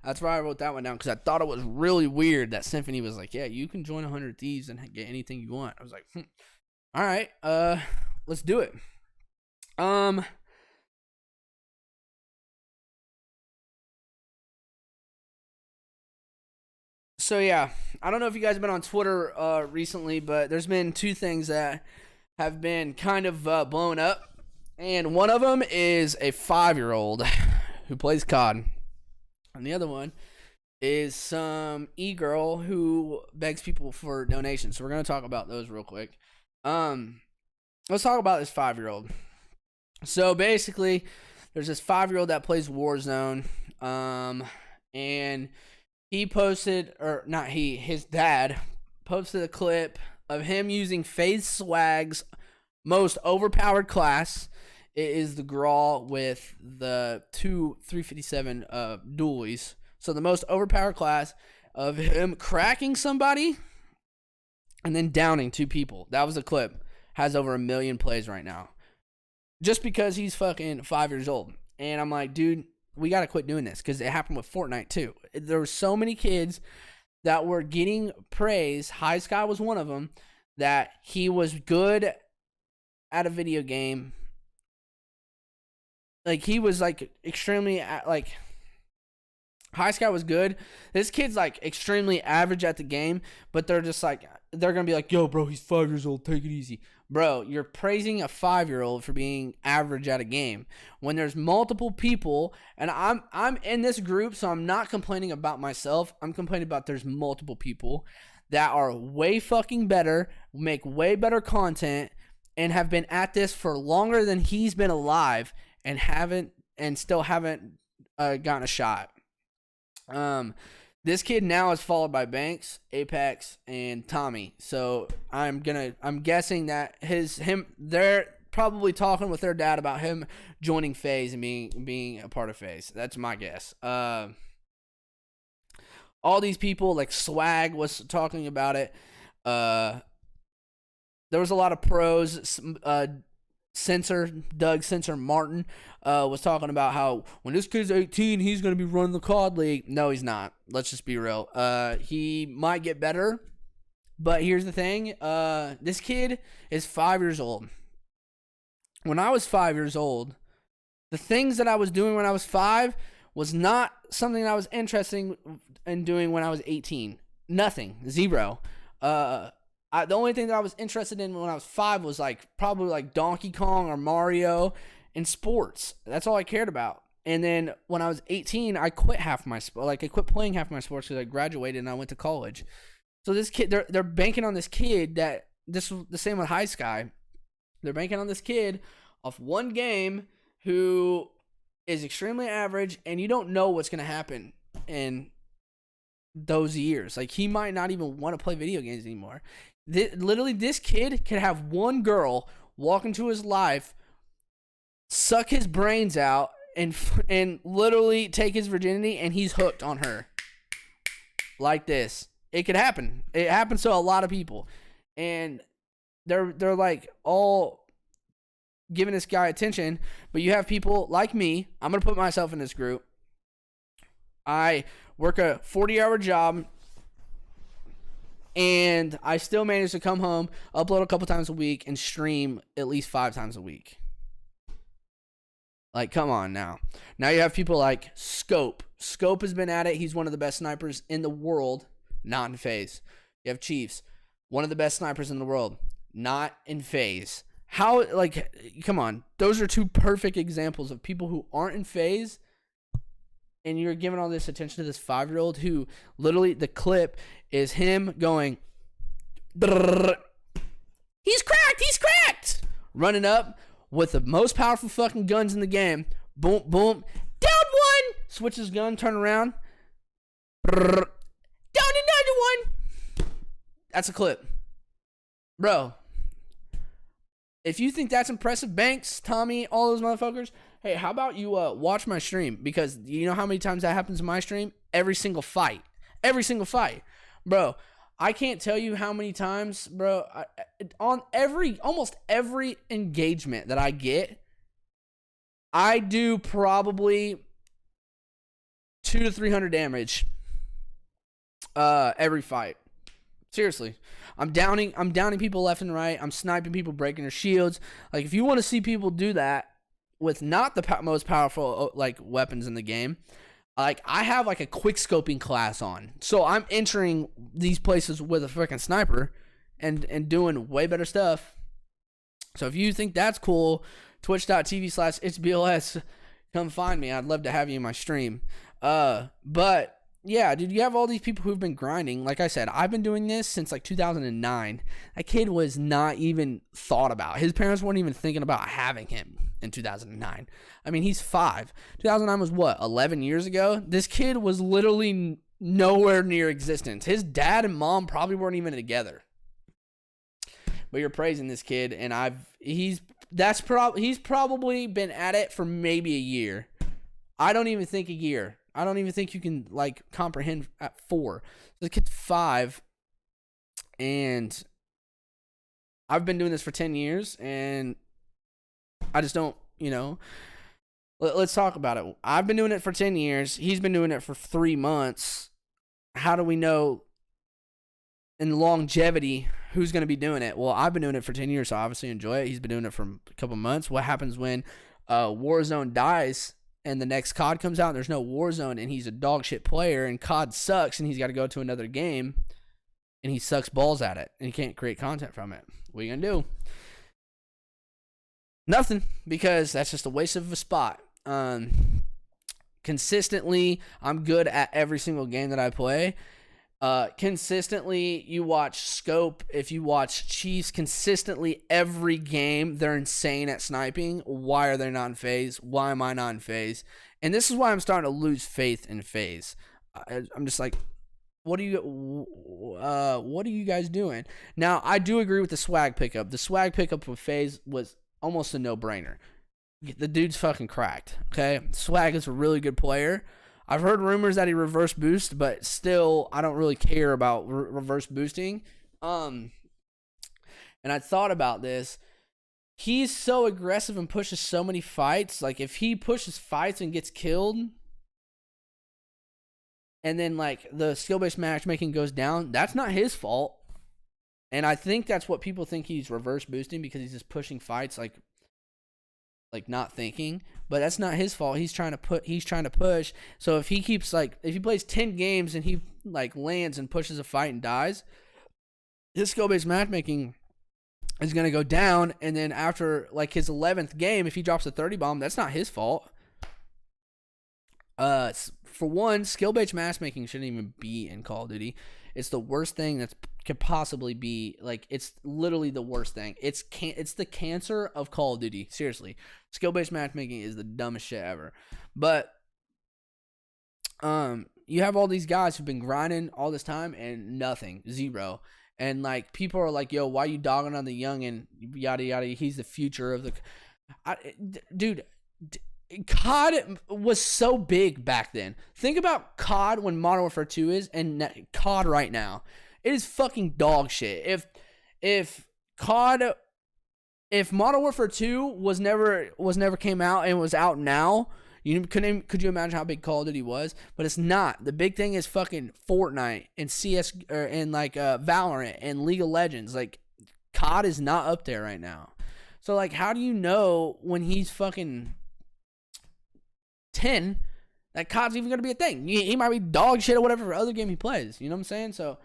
that's why I wrote that one down, because I thought it was really weird that Symphony was like, yeah, you can join 100 Thieves and get anything you want. I was like, all right, let's do it. So yeah, I don't know if you guys have been on Twitter recently, but there's been 2 things that have been kind of blown up, and one of them is a 5-year-old who plays COD. And the other one is some e-girl who begs people for donations. So we're going to talk about those real quick. Let's talk about this 5-year-old. So basically, there's this 5-year-old that plays Warzone. And he posted, his dad posted a clip of him using FaZe Swag's most overpowered class. It is the Grawl with the 2 357 dualies. So the most overpowered class of him cracking somebody and then downing 2 people. That was a clip. Has over 1 million plays right now. Just because he's fucking 5 years old. And I'm like, dude, we got to quit doing this, because it happened with Fortnite too. There were so many kids that were getting praise. High Sky was one of them, that he was good at a video game. Like, he was like extremely like, High Sky was good. This kid's like extremely average at the game, but they're just like, they're gonna be like, yo, bro, he's 5 years old, take it easy. Bro, you're praising a 5-year-old for being average at a game when there's multiple people, and I'm in this group, so I'm not complaining about myself. I'm complaining about there's multiple people that are way fucking better, make way better content, and have been at this for longer than he's been alive, and still haven't gotten a shot. This kid now is followed by Banks, Apex, and Tommy. So I'm guessing that they're probably talking with their dad about him joining FaZe and being a part of FaZe. That's my guess. All these people, like Swag was talking about it. There was a lot of pros. Doug Sensor Martin was talking about how when this kid's 18, he's going to be running the COD League. No, he's not. Let's just be real. He might get better, but here's the thing. This kid is 5 years old. When I was 5 years old, the things that I was doing when I was 5 was not something that I was interested in doing when I was 18. Nothing. Zero. The only thing that I was interested in when I was 5 was probably like Donkey Kong or Mario and sports. That's all I cared about. And then when I was 18, I quit half my I quit playing half my sports because I graduated and I went to college. So this kid, they're banking on this kid that this was the same with High Sky. They're banking on this kid off one game who is extremely average, and you don't know what's going to happen in those years. Like, he might not even want to play video games anymore. Literally, this kid could have one girl walk into his life, suck his brains out, and literally take his virginity, and he's hooked on her. Like this. It could happen. It happens to a lot of people. And they're like all giving this guy attention, but you have people like me. I'm going to put myself in this group. I work a 40-hour job, and I still manage to come home, upload a couple times a week, and stream at least 5 times a week. Like, come on now. Now you have people like Scope. Scope has been at it. He's one of the best snipers in the world, not in phase. You have Chiefs, one of the best snipers in the world, not in phase. How, come on. Those are 2 perfect examples of people who aren't in phase, and you're giving all this attention to this 5-year-old who literally, the clip is him going, he's cracked, running up with the most powerful fucking guns in the game. Boom, boom, down one, switches gun, turn around, down another one. That's a clip. Bro. If you think that's impressive, Banks, Tommy, all those motherfuckers, hey, how about you watch my stream? Because you know how many times that happens in my stream? Every single fight. Bro, I can't tell you how many times, bro, on almost every engagement that I get, I do probably 200 to 300 damage every fight. Seriously. I'm downing people left and right. I'm sniping people, breaking their shields. Like, if you want to see people do that with not the most powerful weapons in the game, like, I have a quick scoping class on. So I'm entering these places with a freaking sniper and doing way better stuff. So if you think that's cool, twitch.tv/ItsBLS, come find me. I'd love to have you in my stream. But yeah, dude, you have all these people who've been grinding. Like I said, I've been doing this since 2009. That kid was not even thought about. His parents weren't even thinking about having him in 2009. I mean, he's 5. 2009 was what, 11 years ago? This kid was literally nowhere near existence. His dad and mom probably weren't even together. But you're praising this kid, and he's probably been at it for maybe a year. I don't even think a year. I don't even think you can comprehend at 4. The kid's 5, and I've been doing this for 10 years, and I just don't, let's talk about it. I've been doing it for 10 years. He's been doing it for 3 months. How do we know in longevity who's going to be doing it? Well, I've been doing it for 10 years, so I obviously enjoy it. He's been doing it for a couple months. What happens when Warzone dies and the next COD comes out and there's no Warzone and he's a dog shit player and COD sucks and he's got to go to another game and he sucks balls at it and he can't create content from it? What are you going to do? Nothing, because that's just a waste of a spot. Consistently, I'm good at every single game that I play. Consistently, you watch Scope, if you watch Chiefs, consistently every game, they're insane at sniping. Why are they not in phase? Why am I not in phase? And this is why I'm starting to lose faith in phase. I'm just like, what are you guys doing? Now, I do agree with the swag pickup. The swag pickup with phase was almost a no-brainer. The dude's fucking cracked, okay? Swag is a really good player. I've heard rumors that he reverse boosts, but still, I don't really care about reverse boosting. And I thought about this. He's so aggressive and pushes so many fights. Like, if he pushes fights and gets killed, and then, the skill-based matchmaking goes down, that's not his fault. And I think that's what people think he's reverse boosting, because he's just pushing fights, like not thinking, but that's not his fault. He's trying to push. So if he keeps like, if he plays 10 games and he like lands and pushes a fight and dies, his skill-based matchmaking is going to go down. And then after like his 11th game, if he drops a 30 bomb, that's not his fault. For one, skill-based matchmaking shouldn't even be in Call of Duty. It's the worst thing that could possibly be. Like, it's literally the worst thing. It's the cancer of Call of Duty. Seriously, skill-based matchmaking is the dumbest shit ever. But you have all these guys who've been grinding all this time and nothing, zero. And like people are like, "Yo, why you dogging on the youngin? Yada yada. He's the future of the." Dude. COD was so big back then. Think about COD when Modern Warfare 2 is, and COD right now. It is fucking dog shit. If Modern Warfare 2 was never came out and was out now, could you imagine how big Call of Duty was? But it's not. The big thing is fucking Fortnite and CS and like Valorant and League of Legends. Like COD is not up there right now. So like, how do you know when he's fucking 10 that COD's even going to be a thing? He might be dog shit or whatever for other game he plays. You know what I'm saying? So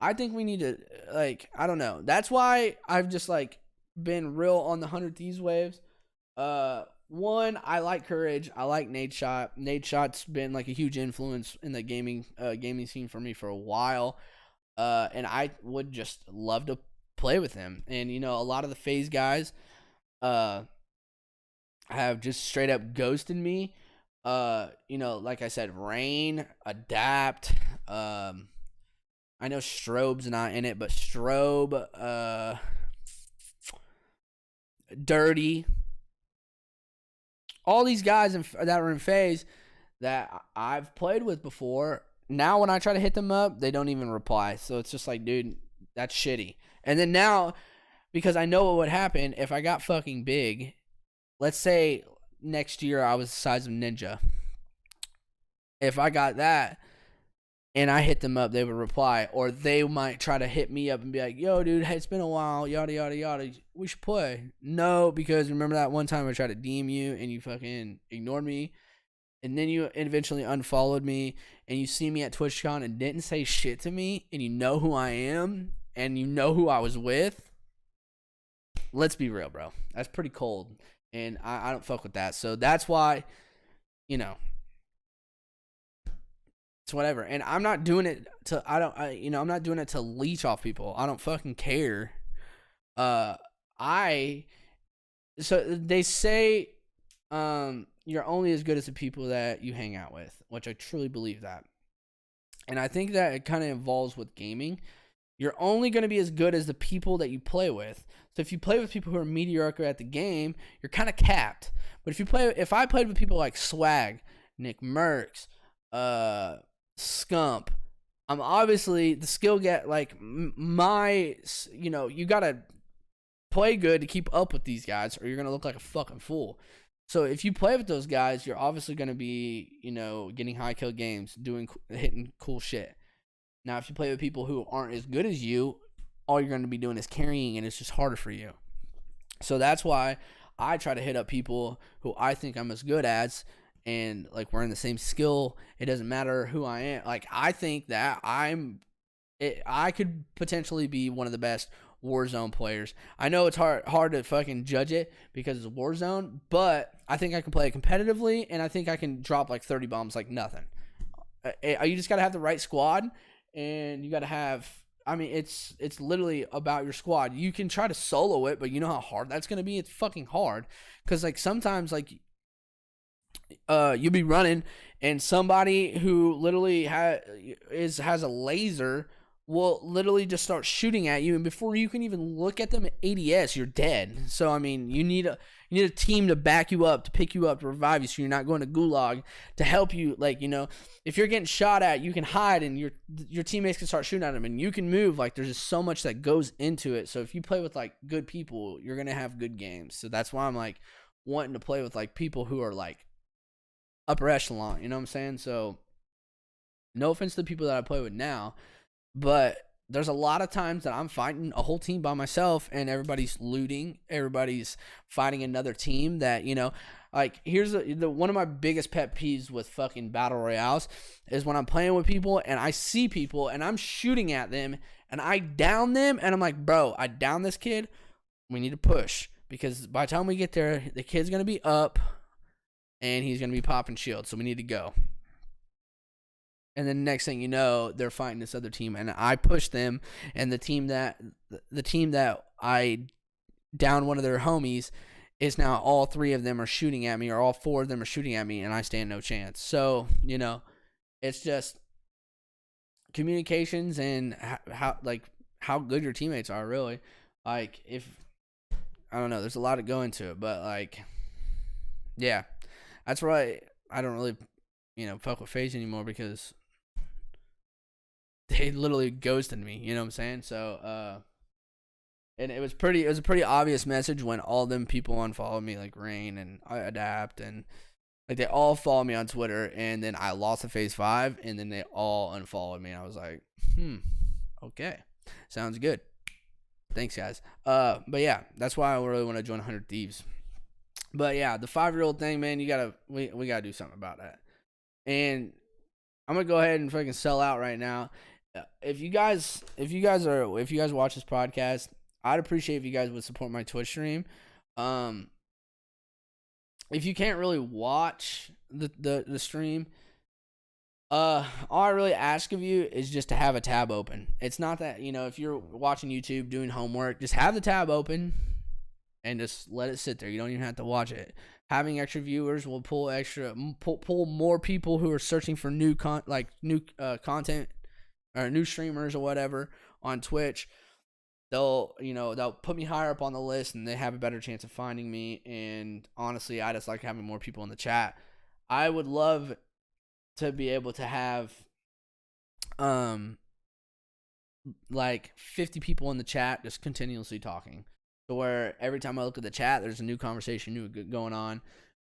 I think we need to, like, I don't know. That's why I've just like been real on the 100 Thieves waves. One, I like Courage. I like Nade Shot. Nade Shot's been like a huge influence in the gaming scene for me for a while. And I would just love to play with him. And, you know, a lot of the FaZe guys have just straight up ghosted me. You know, like I said, Rain, Adapt, I know Strobe's not in it, but Strobe, Dirty, all these guys that were in FaZe that I've played with before, now when I try to hit them up, they don't even reply. So it's just like, dude, that's shitty. And then now, because I know what would happen if I got fucking big, let's say next year I was the size of Ninja. If I got that and I hit them up, they would reply, or they might try to hit me up and be like, "Yo, dude, hey, it's been a while, yada yada yada. We should play." No, because remember that one time I tried to DM you and you fucking ignored me, and then you eventually unfollowed me, and you see me at TwitchCon and didn't say shit to me, and you know who I am and you know who I was with. Let's be real, bro. That's pretty cold. And I don't fuck with that. So that's why, you know, it's whatever. And I'm not doing it to, I'm not doing it to leech off people. I don't fucking care. So they say, you're only as good as the people that you hang out with, which I truly believe that. And I think that it kind of involves with gaming. You're only going to be as good as the people that you play with. So if you play with people who are mediocre at the game, you're kind of capped. But if I played with people like Swag, Nick Merckx, Scump, I'm obviously the skill get like you got to play good to keep up with these guys, or you're going to look like a fucking fool. So if you play with those guys, you're obviously going to be, getting high kill games, hitting cool shit. Now, if you play with people who aren't as good as you, all you're going to be doing is carrying, and it's just harder for you. So that's why I try to hit up people who I think I'm as good as, and like we're in the same skill. It doesn't matter who I am. Like, I think that I could potentially be one of the best Warzone players. I know it's hard to fucking judge it because it's Warzone, but I think I can play it competitively, and I think I can drop like 30 bombs like nothing. You just got to have the right squad. And you got to have, it's literally about your squad. You can try to solo it, but you know how hard that's going to be? It's fucking hard. Because, like, sometimes, like, you'll be running, and somebody who literally has a laser will literally just start shooting at you, and before you can even look at them at ADS, you're dead. So, you need a team to back you up, to pick you up, to revive you, so you're not going to gulag, to help you. Like, if you're getting shot at, you can hide, and your teammates can start shooting at them, and you can move. Like, there's just so much that goes into it. So if you play with like good people, you're gonna have good games. So that's why I'm like wanting to play with like people who are like upper echelon. You know what I'm saying? So no offense to the people that I play with now, but there's a lot of times that I'm fighting a whole team by myself and everybody's looting, everybody's fighting another team that, like, here's one of my biggest pet peeves with fucking battle royales is when I'm playing with people and I see people and I'm shooting at them and I down them and I'm like, bro, I down this kid. We need to push because by the time we get there, the kid's going to be up and he's going to be popping shields. So we need to go. And then next thing you know, they're fighting this other team and I push them, and the team that I down one of their homies is now all three of them are shooting at me, or all four of them are shooting at me, and I stand no chance. So, it's just communications and how good your teammates are, really. Like, if I don't know, there's a lot to go into it, but like, yeah, that's why I don't really, fuck with FaZe anymore, because they literally ghosted me. You know what I'm saying? So, and it was a pretty obvious message when all them people unfollowed me, like Rain and Adapt, and like they all followed me on Twitter, and then I lost to Phase 5, and then they all unfollowed me, and I was like, okay, sounds good. Thanks, guys. But yeah, that's why I really want to join 100 Thieves. But yeah, the 5-year-old thing, man, we gotta do something about that. And I'm gonna go ahead and fucking sell out right now. If you guys watch this podcast, I'd appreciate if you guys would support my Twitch stream. If you can't really watch the stream, all I really ask of you is just to have a tab open. It's not that, if you're watching YouTube doing homework, just have the tab open and just let it sit there. You don't even have to watch it. Having extra viewers will pull more people who are searching for new content or new streamers or whatever on Twitch. They'll put me higher up on the list, and they have a better chance of finding me. And honestly, I just like having more people in the chat. I would love to be able to have like 50 people in the chat just continuously talking, so where every time I look at the chat, there's a new conversation going on,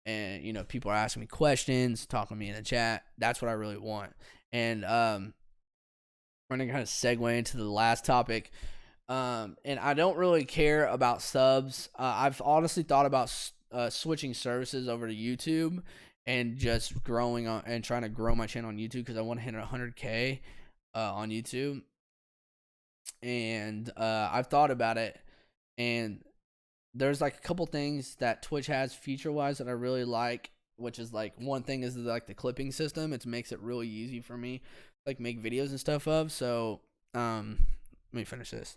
and people are asking me questions, talking to me in the chat. That's what I really want. And we're gonna kind of segue into the last topic. And I don't really care about subs. I've honestly thought about switching services over to YouTube and just growing on and trying to grow my channel on YouTube, because I want to hit 100K on YouTube. And I've thought about it, and there's like a couple things that Twitch has feature wise that I really like, which is like, one thing is like the clipping system. It makes it really easy for me, like, make videos and stuff of. So let me finish this.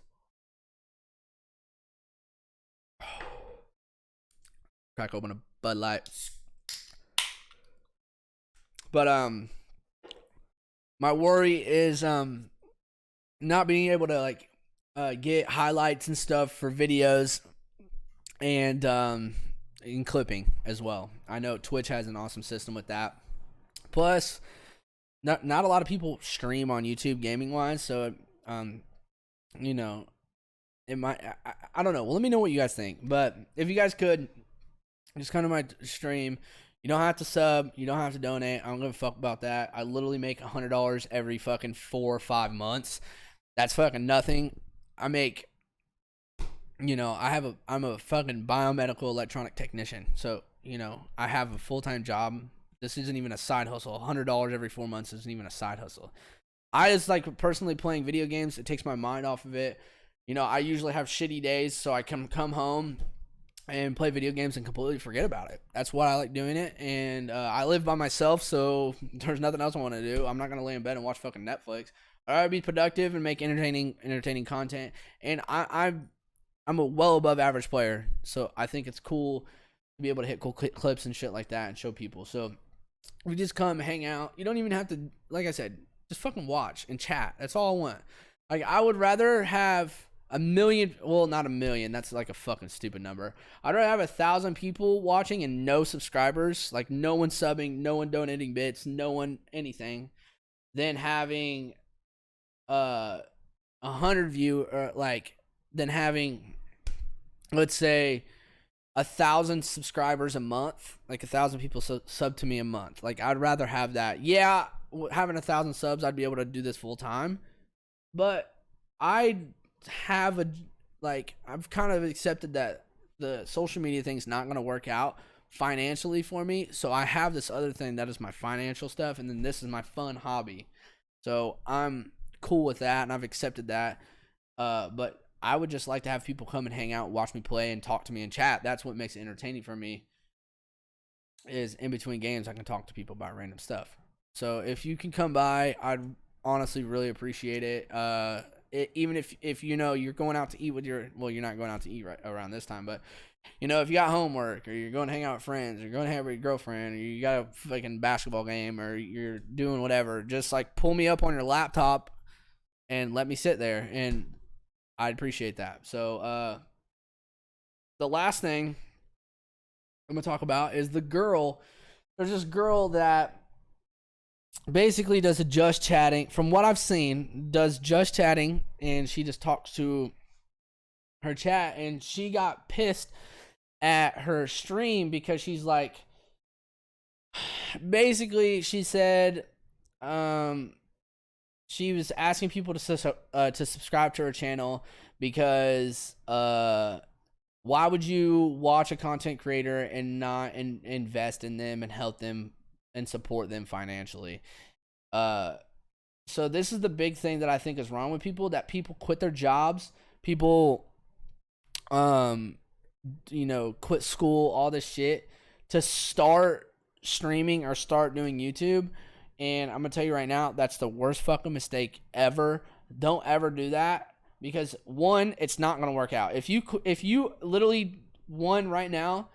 Crack open a Bud Light. But my worry is not being able to like get highlights and stuff for videos, and in clipping as well. I know Twitch has an awesome system with that. Plus, not a lot of people stream on YouTube gaming wise, so it might, I don't know. Well, let me know what you guys think. But if you guys could just come to my stream, you don't have to sub, you don't have to donate. I don't give a fuck about that. I literally make $100 every fucking 4 or 5 months. That's fucking nothing. I make, I'm a fucking biomedical electronic technician. So, I have a full-time job. This isn't even a side hustle. $100 every 4 months isn't even a side hustle. I just like personally playing video games. It takes my mind off of it. I usually have shitty days, so I can come home and play video games and completely forget about it. That's why I like doing it. And I live by myself, so there's nothing else I want to do. I'm not going to lay in bed and watch fucking Netflix. I gotta be productive and make entertaining content. And I'm a well above average player, so I think it's cool to be able to hit cool clips and shit like that and show people. So we just come hang out. You don't even have to, like I said, just fucking watch and chat. That's all I want. Like, I would rather have 1 million, well, not 1 million, that's like a fucking stupid number. I'd rather have 1,000 people watching and no subscribers, like no one subbing, no one donating bits, no one anything, than having 100 view, or like, than having, let's say, 1,000 subscribers a month, like 1,000 people sub to me a month. Like, I'd rather have that. Yeah, having 1,000 subs, I'd be able to do this full time, but I have I've kind of accepted that the social media thing's not going to work out financially for me. So I have this other thing that is my financial stuff, and then this is my fun hobby. So I'm cool with that, and I've accepted that. But I would just like to have people come and hang out, watch me play, and talk to me and chat. That's what makes it entertaining for me. Is in between games, I can talk to people about random stuff. So if you can come by, I'd honestly really appreciate it. Even if you know you're going out to eat with you're not going out to eat right around this time, but you know, if you got homework or you're going to hang out with friends or you're going to hang out with your girlfriend or you got a fucking basketball game or you're doing whatever, just like pull me up on your laptop and let me sit there, and I'd appreciate that. So the last thing I'm gonna talk about is the girl. There's this girl that basically does a just chatting. From what I've seen, does just chatting, and she just talks to her chat. And she got pissed at her stream because she's like, basically, she said, she was asking people to subscribe to her channel because why would you watch a content creator and not invest in them and help them and support them financially? So this is the big thing that I think is wrong with people, that people quit their jobs, people, quit school, all this shit to start streaming or start doing YouTube. And I'm gonna tell you right now, that's the worst fucking mistake ever. Don't ever do that. Because one, it's not going to work out. If you literally, one, right now,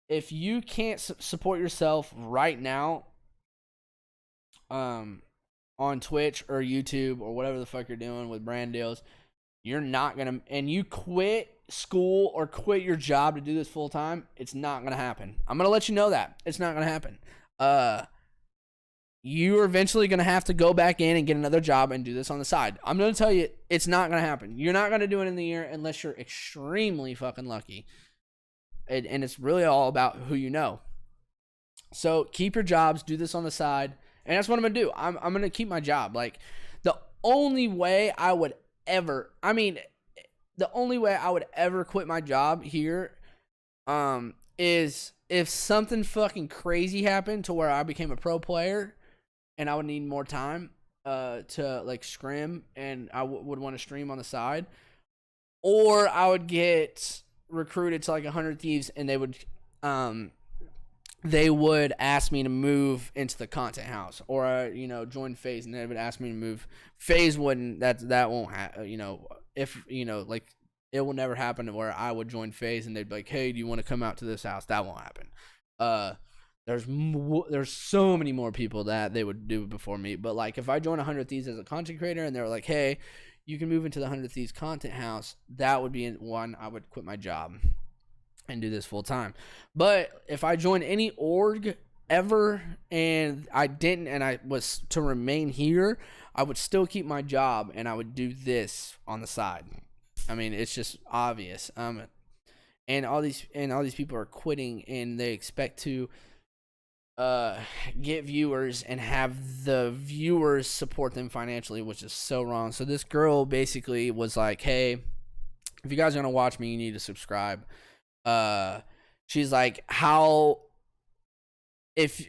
if you can't support yourself right now on Twitch or YouTube or whatever the fuck you're doing with brand deals, you're not going to, and you quit school or quit your job to do this full time, it's not going to happen. I'm going to let you know that. It's not going to happen. You're eventually going to have to go back in and get another job and do this on the side. I'm going to tell you, it's not going to happen. You're not going to do it in the year unless you're extremely fucking lucky. And it's really all about who you know. So keep your jobs, do this on the side. And that's what I'm going to do. I'm going to keep my job. Like, the only way I would ever quit my job here is if something fucking crazy happened to where I became a pro player and I would need more time to like scrim, and I would want to stream on the side, or I would get recruited to like 100 Thieves, and they would ask me to move into the content house, or join FaZe, and they would ask me to move. FaZe wouldn't. That won't happen. If like, it will never happen to where I would join FaZe and they'd be like, hey, do you want to come out to this house? That won't happen. There's so many more people that they would do before me. But like, if I join 100 Thieves as a content creator and they're like, hey, you can move into the 100 Thieves content house, that would be one. I would quit my job and do this full time. But if I join any org ever and I didn't, and I was to remain here, I would still keep my job and I would do this on the side. I mean, it's just obvious. And all these people are quitting, and they expect to get viewers and have the viewers support them financially, which is so wrong. So this girl basically was like, hey, if you guys are gonna watch me, you need to subscribe. She's like, if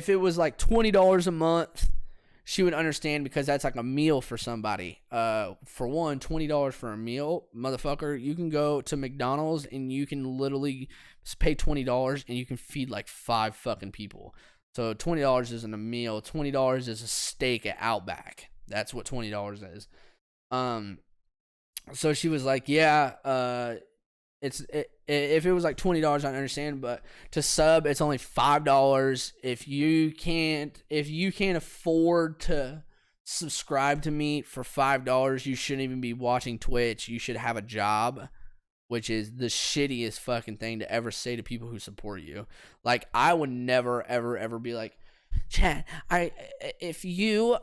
it was like $20 a month, she would understand, because that's like a meal for somebody. For one, $20 for a meal, motherfucker, you can go to McDonald's and you can literally pay $20 and you can feed like 5 fucking people. So $20 isn't a meal. $20 is a steak at Outback. That's what $20 is. So she was like, yeah, if it was like $20, I understand, but to sub, it's only $5. If you can't afford to subscribe to me for $5, you shouldn't even be watching Twitch. You should have a job, which is the shittiest fucking thing to ever say to people who support you. Like, I would never, ever, ever be like, Chad, if you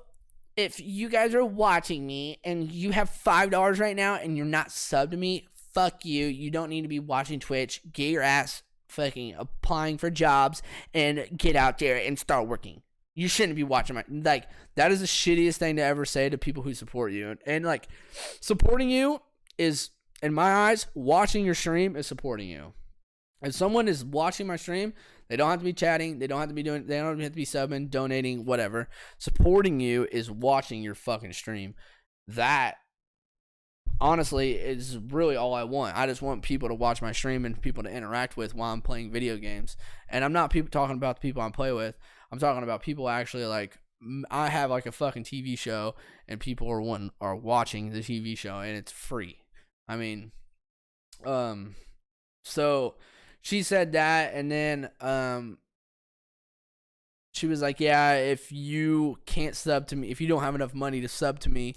guys are watching me and you have $5 right now and you're not subbed to me, fuck you. You don't need to be watching Twitch. Get your ass fucking applying for jobs and get out there and start working. You shouldn't be watching my, like, that is the shittiest thing to ever say to people who support you. And like, supporting you is, in my eyes, watching your stream is supporting you. If someone is watching my stream, they don't have to be chatting, they don't have to be subbing, donating, whatever. Supporting you is watching your fucking stream. That, honestly, is really all I want. I just want people to watch my stream and people to interact with while I'm playing video games. And I'm not talking about the people I play with. I'm talking about people actually, like, I have like a fucking TV show and people are watching the TV show and it's free. I mean, so she said that, and then she was like, yeah, if you can't sub to me, if you don't have enough money to sub to me,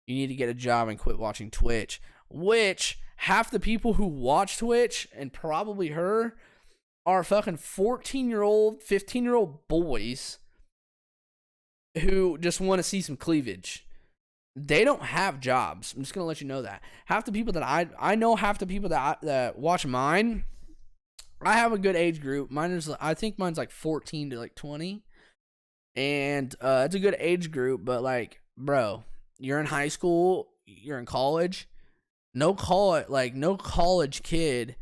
you need to get a job and quit watching Twitch. Which, half the people who watch Twitch, and probably her, are fucking 14-year-old, 15-year-old boys who just want to see some cleavage. They don't have jobs. I'm just going to let you know that. Half the people that I know, half the people that watch mine, I have a good age group. I think mine's like 14 to like 20. And it's a good age group, but like, bro, you're in high school, you're in college. No college kid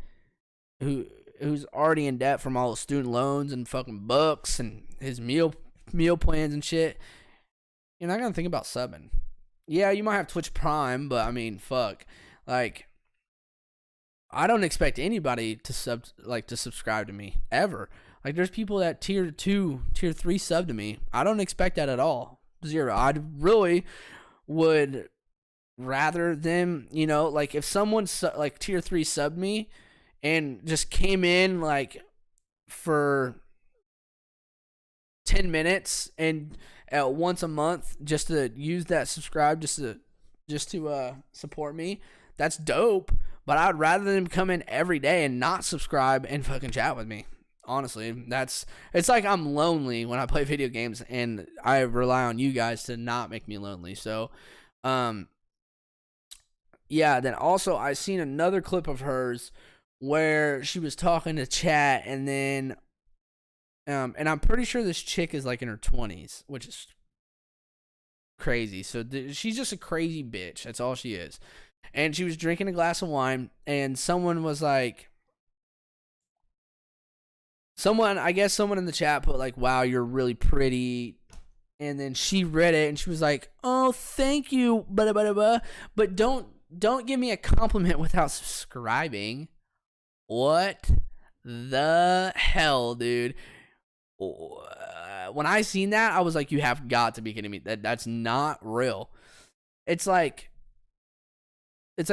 who's already in debt from all the student loans and fucking books and his meal plans and shit. You're not going to think about subbing. Yeah, you might have Twitch Prime, but I mean, fuck. Like, I don't expect anybody to subscribe to me ever. Like, there's people that tier 2, tier 3 sub to me. I don't expect that at all. Zero. I really would rather them, you know, like, if someone like tier 3 subbed me and just came in like for 10 minutes and once a month just to use that subscribe just to support me, that's dope. But I'd rather them come in every day and not subscribe and fucking chat with me. Honestly, it's like I'm lonely when I play video games, and I rely on you guys to not make me lonely. So, yeah. Then also, I seen another clip of hers where she was talking to chat, and then, and I'm pretty sure this chick is like in her 20s, which is crazy. So she's just a crazy bitch. That's all she is. And she was drinking a glass of wine, and someone was like, I guess someone in the chat put like, wow, you're really pretty. And then she read it and she was like, oh, thank you. But don't give me a compliment without subscribing. What the hell, dude? When I seen that, I was like, you have got to be kidding me. That's not real. It's like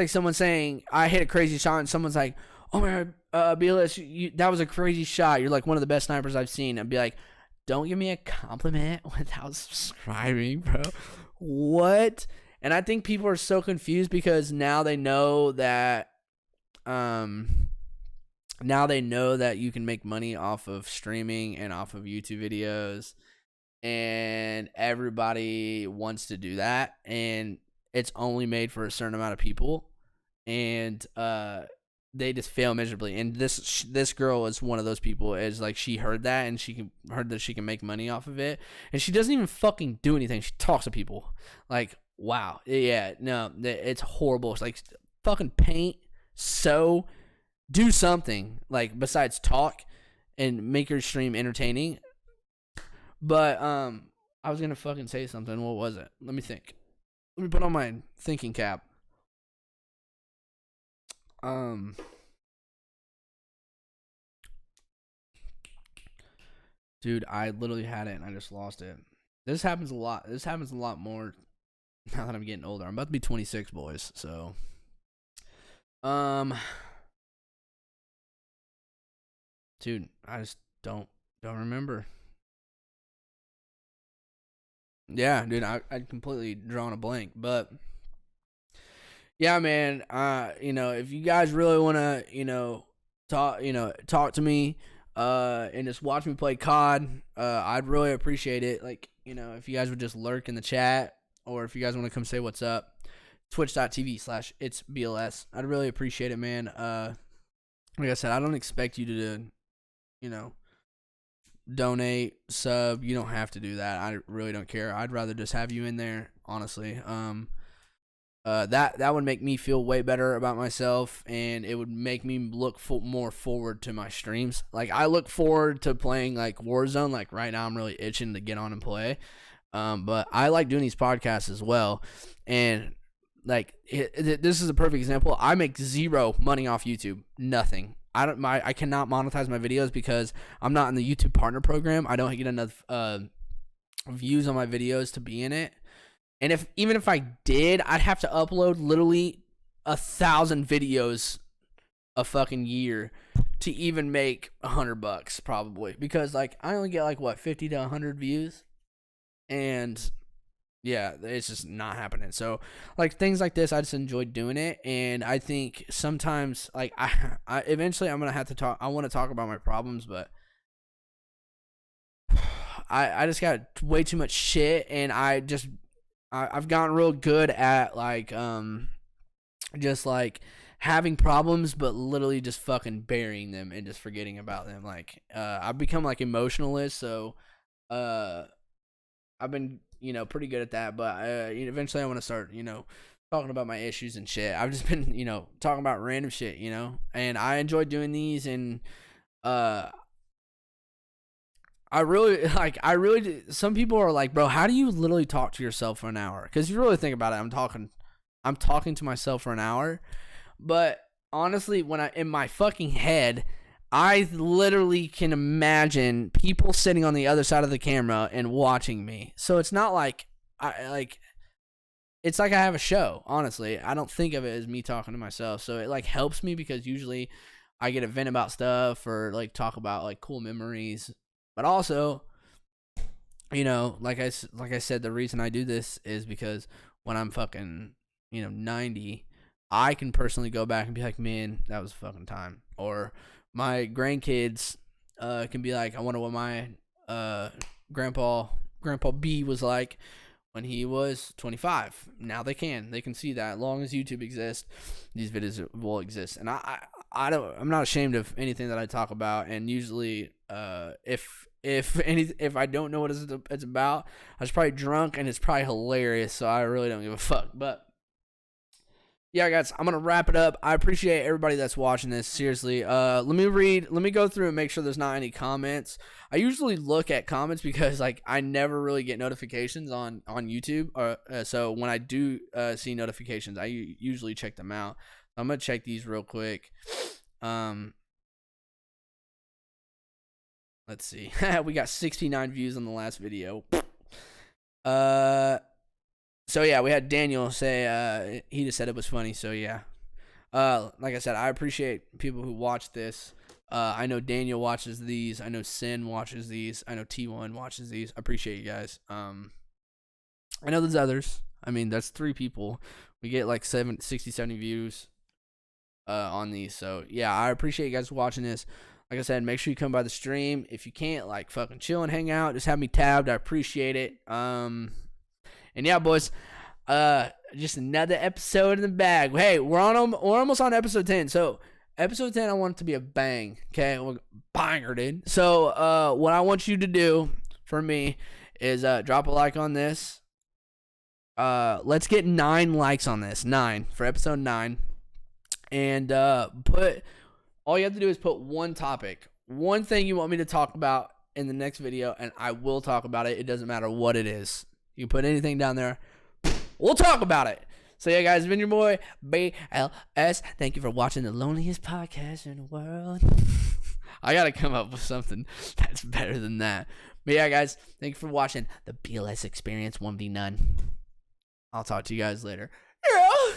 someone saying, I hit a crazy shot, and someone's like, oh my God, BLS, that was a crazy shot. You're like one of the best snipers I've seen. I'd be like, don't give me a compliment without subscribing, bro. What? And I think people are so confused because now they know that, you can make money off of streaming and off of YouTube videos, and everybody wants to do that, and it's only made for a certain amount of people, and they just fail miserably. And this girl is one of those people. Is like, she heard that, and heard that she can make money off of it, and she doesn't even fucking do anything. She talks to people. Like, wow, yeah, no, it's horrible. It's like, fucking paint, sew, do something like besides talk and make your stream entertaining. But I was gonna fucking say something. What was it? Let me think. Let me put on my thinking cap. Dude, I literally had it and I just lost it. This happens a lot. This happens a lot more now that I'm getting older. I'm about to be 26, boys. So, dude, I just don't remember. Yeah, dude, I'd completely drawn a blank, but yeah, man, if you guys really want to, talk to me, and just watch me play COD, I'd really appreciate it. Like, if you guys would just lurk in the chat, or if you guys want to come say what's up, twitch.tv/ItsBLS. I'd really appreciate it, man. Like I said, I don't expect you to, donate, sub. You don't have to do that. I really don't care. I'd rather just have you in there, honestly. That would make me feel way better about myself, and it would make me look more forward to my streams. Like, I look forward to playing like Warzone. Like right now, I'm really itching to get on and play. But I like doing these podcasts as well, and like this is a perfect example. I make zero money off YouTube, nothing. I cannot monetize my videos because I'm not in the YouTube partner program. I don't get enough views on my videos to be in it. And even if I did, I'd have to upload literally 1,000 videos a fucking year to even make $100 probably, because like I only get like what 50 to 100 views, and yeah, it's just not happening. So like things like this, I just enjoy doing it, and I think sometimes like I eventually I'm gonna have to talk. I want to talk about my problems, but I just got way too much shit, and I've gotten real good at like just like having problems, but literally just fucking burying them and just forgetting about them. Like I've become like emotionalist, so I've been pretty good at that. But eventually I want to start talking about my issues and shit. I've just been talking about random shit, and I enjoy doing these, and I really some people are like, bro, how do you literally talk to yourself for an hour? Because if you really think about it, I'm talking to myself for an hour. But honestly, when in my fucking head, I literally can imagine people sitting on the other side of the camera and watching me. So it's not like it's like I have a show, honestly. I don't think of it as me talking to myself. So it like helps me, because usually I get to vent about stuff or like talk about like cool memories. But also, like I said, the reason I do this is because when I'm fucking, 90, I can personally go back and be like, man, that was a fucking time. Or my grandkids can be like, I wonder what my Grandpa B was like when he was 25. Now they can see that. As long as YouTube exists, these videos will exist. And I'm not ashamed of anything that I talk about. And usually, if I don't know what it's about, I was probably drunk and it's probably hilarious. So I really don't give a fuck. But yeah, guys, I'm gonna wrap it up. I appreciate everybody that's watching this. Seriously, let me go through and make sure there's not any comments. I usually look at comments because like I never really get notifications on YouTube. So when I do see notifications, I usually check them out. I'm gonna check these real quick. Let's see. We got 69 views on the last video. So yeah, we had Daniel say he just said it was funny. So yeah, like I said, I appreciate people who watch this. I know Daniel watches these. I know Sin watches these. I know T1 watches these. I appreciate you guys. I know there's others. I mean, that's 3 people. We get like 60, 70 views on these. So yeah, I appreciate you guys watching this. Like I said, make sure you come by the stream. If you can't, like, fucking chill and hang out, just have me tabbed. I appreciate it. And yeah, boys, just another episode in the bag. Hey, we're almost on episode 10. So episode 10, I want it to be a bang. Okay, banger, dude. So what I want you to do for me is drop a like on this. Let's get 9 likes on this. 9 for episode 9, and all you have to do is put one topic, one thing you want me to talk about in the next video, and I will talk about it. It doesn't matter what it is. You can put anything down there. We'll talk about it. So yeah, guys, it's been your boy BLS. Thank you for watching the loneliest podcast in the world. I gotta come up with something that's better than that. But yeah, guys, thank you for watching the BLS Experience 1v None. I'll talk to you guys later. Yeah.